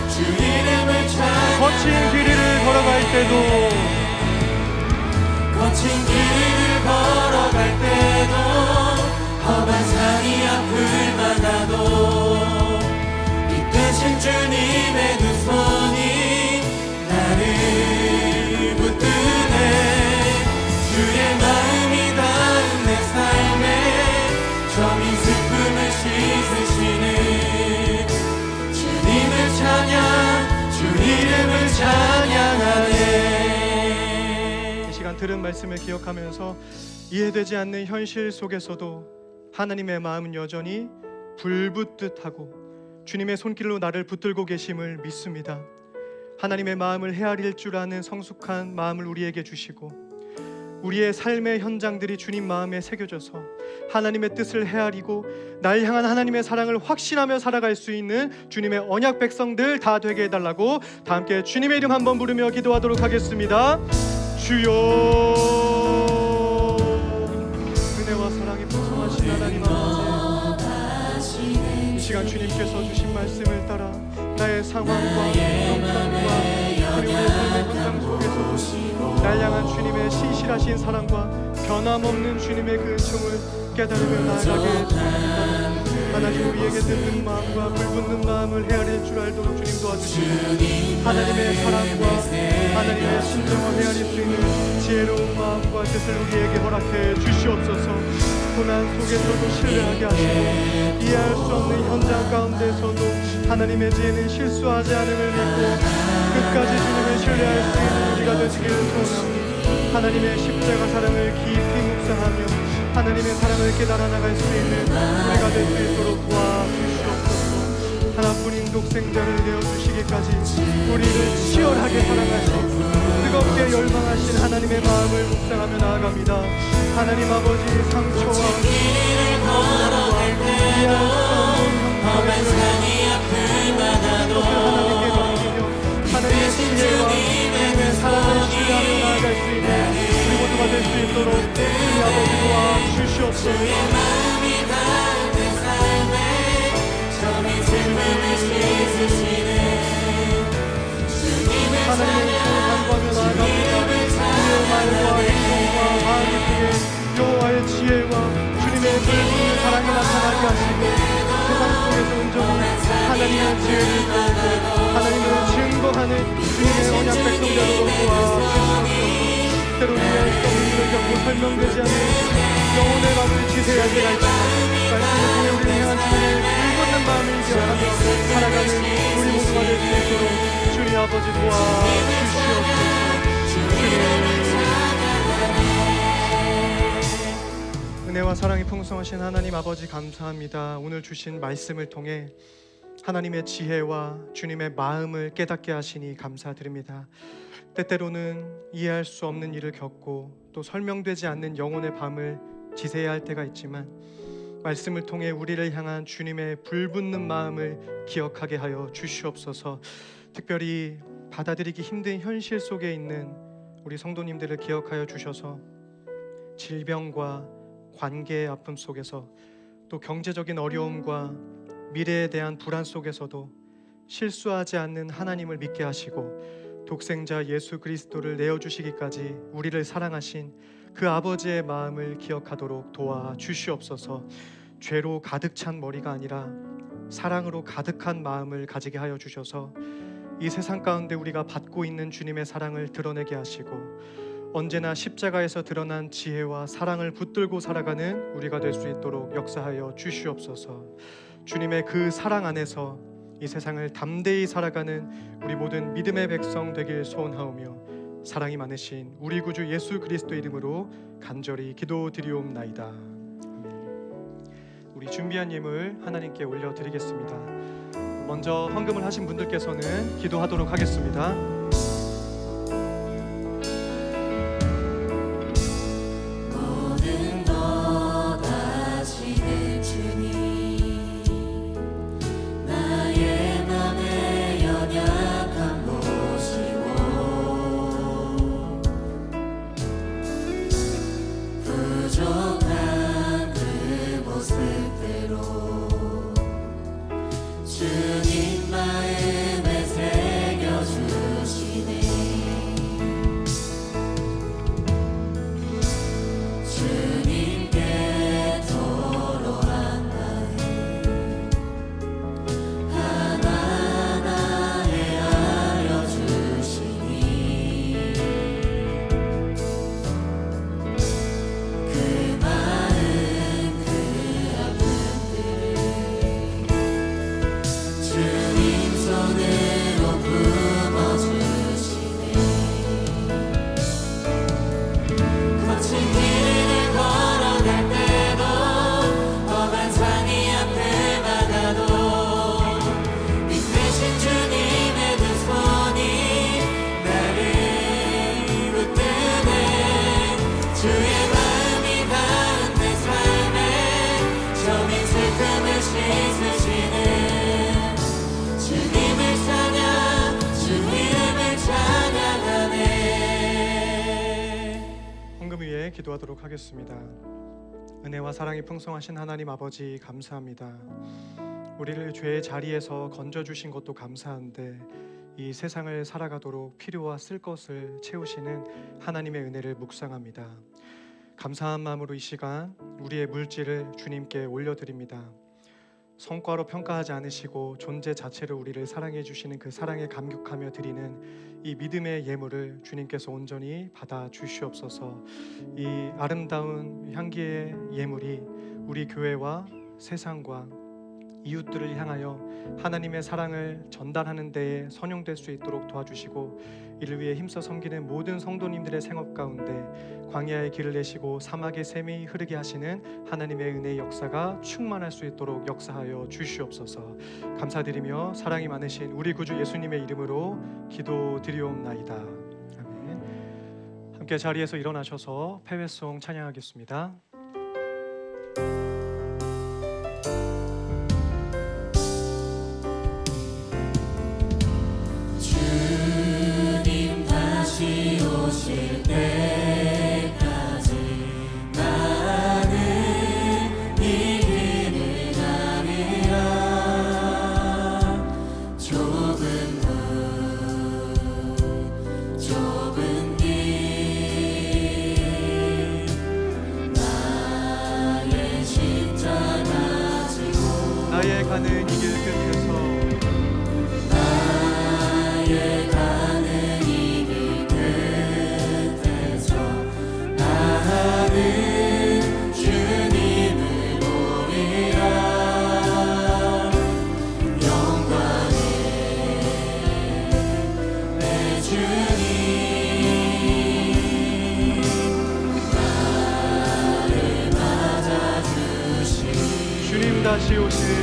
주 이름을 찬양 거친 길이를 걸어갈 때도 거친 길을 걸어갈 때도 험한 산이 앞을 막아도 이 대신 주님의 두 손이 나를 붙드네. 주의 마음이 닿은 내 삶에 저민 슬픔을 씻으시는 주님을 찬양 주 이름을 찬양하네. 이 시간 들은 말씀을 기억하면서 이해되지 않는 현실 속에서도 하나님의 마음은 여전히 불붙듯하고 주님의 손길로 나를 붙들고 계심을 믿습니다. 하나님의 마음을 헤아릴 줄 아는 성숙한 마음을 우리에게 주시고 우리의 삶의 현장들이 주님 마음에 새겨져서 하나님의 뜻을 헤아리고 날 향한 하나님의 사랑을 확신하며 살아갈 수 있는 주님의 언약 백성들 다 되게 해달라고 다 함께 주님의 이름 한번 부르며 기도하도록 하겠습니다. 주여 은혜와 사랑이 풍성하신 하나님 아버지 이 시간 주님께서 주신 말씀을 따라 나의 상황과 형편과 그리고 우리의 삶의 현장 속에서 날 향한 주님의 신실하신 사랑과 변함없는 주님의 그 은총을 깨달으며 나아가게 됩니다. 하나님 우리에게 듣는 마음과 불붙는 마음을 헤아릴 줄 알도록 주님 도와주시고 하나님의 사랑과 하나님의 순종을 헤아릴 수 있는 지혜로운 마음과 뜻을 우리에게 허락해 주시옵소서. 고난 속에서도 신뢰하게 하시고 이해할 수 없는 현장 가운데서도 하나님의 지혜는 실수하지 않음을 믿고 끝까지 주님을 신뢰할 수 있는 우리가 되시기를 소원합니다. 하나님의 십자가 사랑을 깊이 묵상하며 하나님의 사랑을 깨달아 나갈 수 있는 우리가 될 수 있도록 도와주시옵소서. 하나뿐인 독생자를 내어주시기까지 우리를 치열하게 사랑하시고 뜨겁게 열망하신 하나님의 마음을 묵상하며 나아갑니다. 하나님 아버지 상처와 고난과 이해할 수 없는 형편을 하나님께 맡기며 하나님의 지혜와 하나님의 사랑을 신뢰하며 나아갈 수 있는 우리 모두가 될 수 있도록 우리 아버지 도와주시옵소서. 마음이 닿은 내 삶에 저민 슬픔을 씻으시는 지혜를 주옵소서. 하나님을 증거하는 주님의 언약 백성되도록 도와주시옵소서. 때로 우리의 썩음을 겪고 설명되지 않는 영혼의 마음을 지새할 때가 있지만 말씀을 통해 우리를 향한 주님의 불붙는 마음을 기억하며 살아가는 우리 모두가 될 수 있도록 주님 아버지 도와주시옵소서. 은혜와 사랑이 풍성하신 하나님 아버지 감사합니다. 오늘 주신 말씀을 통해 하나님의 지혜와 주님의 마음을 깨닫게 하시니 감사드립니다. 때때로는 이해할 수 없는 일을 겪고 또 설명되지 않는 영혼의 밤을 지새야 할 때가 있지만 말씀을 통해 우리를 향한 주님의 불붙는 마음을 기억하게 하여 주시옵소서. 특별히 받아들이기 힘든 현실 속에 있는 우리 성도님들을 기억하여 주셔서 질병과 관계의 아픔 속에서 또 경제적인 어려움과 미래에 대한 불안 속에서도 실수하지 않는 하나님을 믿게 하시고 독생자 예수 그리스도를 내어주시기까지 우리를 사랑하신 그 아버지의 마음을 기억하도록 도와주시옵소서. 죄로 가득 찬 머리가 아니라 사랑으로 가득한 마음을 가지게 하여 주셔서 이 세상 가운데 우리가 받고 있는 주님의 사랑을 드러내게 하시고 언제나 십자가에서 드러난 지혜와 사랑을 붙들고 살아가는 우리가 될 수 있도록 역사하여 주시옵소서. 주님의 그 사랑 안에서 이 세상을 담대히 살아가는 우리 모든 믿음의 백성 되길 소원하오며 사랑이 많으신 우리 구주 예수 그리스도 이름으로 간절히 기도드리옵나이다. 아멘. 우리 준비한 예물 하나님께 올려드리겠습니다. 먼저 헌금을 하신 분들께서는 기도하도록 하겠습니다. 모든 것 아시는 주님, 나의 맘에 연약한 보시고 부족한 그 모습대로 주님 마음에 새겨주시네. 주님께 토로한 마음 하나하나 헤아려 주시니 그 마음 그 아픔들을 주님 손으로 품어주시네. 거친 길을 걸어갈 때도 험한 산이 앞을 막아도 빛내신 주님의 두 손이 나를 붙드네. 주의 마음이 닿은 내 삶에 저민 슬픔을 씻으시는 주님을 찬양, 주 이름을 찬양하네. 헌금 위에 기도하도록 하겠습니다. 은혜와 사랑이 풍성하신 하나님 아버지 감사합니다. 우리를 죄의 자리에서 건져주신 것도 감사한데 이 세상을 살아가도록 필요와 쓸 것을 채우시는 하나님의 은혜를 묵상합니다. 감사한 마음으로 이 시간 우리의 물질을 주님께 올려드립니다. 성과로 평가하지 않으시고 존재 자체로 우리를 사랑해 주시는 그 사랑에 감격하며 드리는 이 믿음의 예물을 주님께서 온전히 받아 주시옵소서. 이 아름다운 향기의 예물이 우리 교회와 세상과 이웃들을 향하여 하나님의 사랑을 전달하는 데에 선용될 수 있도록 도와주시고 이를 위해 힘써 섬기는 모든 성도님들의 생업 가운데 광야의 길을 내시고 사막의 샘이 흐르게 하시는 하나님의 은혜의 역사가 충만할 수 있도록 역사하여 주시옵소서. 감사드리며 사랑이 많으신 우리 구주 예수님의 이름으로 기도드리옵나이다. 아멘. 함께 자리에서 일어나셔서 패회송 찬양하겠습니다. 주님 다시 오실 때까지 나는 이 길을 가리라. 좁은 문 좁은 길 나의 십자가 지고 나의 가는 이 길 끝에서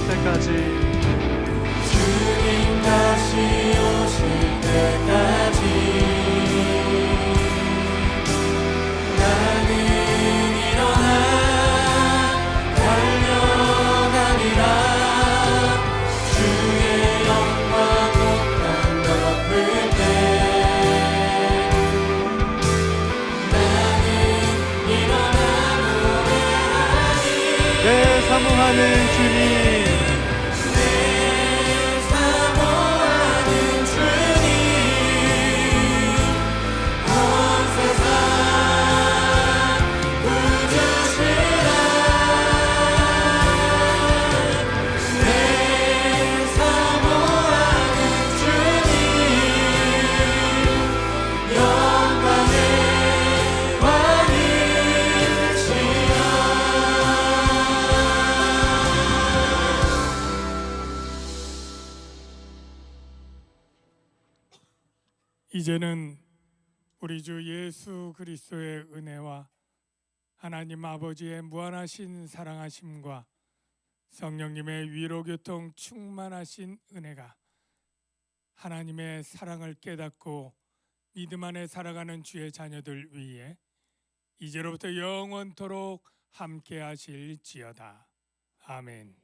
때까지 주님 다시 오실 때까지 나는 일어나 달려가리라. 주의 영광 높아 높을 때 나는 일어나 노래하리. 내 사모하는 주님, 사모하는 주님 온 세상 부르시라. 내 사모하는 주님 영광의 왕이시라. 이제는 우리 주 예수 그리스도의 은혜와 하나님 아버지의 무한하신 사랑하심과 성령님의 위로교통 충만하신 은혜가 하나님의 사랑을 깨닫고 믿음 안에 살아가는 주의 자녀들 위에 이제로부터 영원토록 함께 하실지어다. 아멘.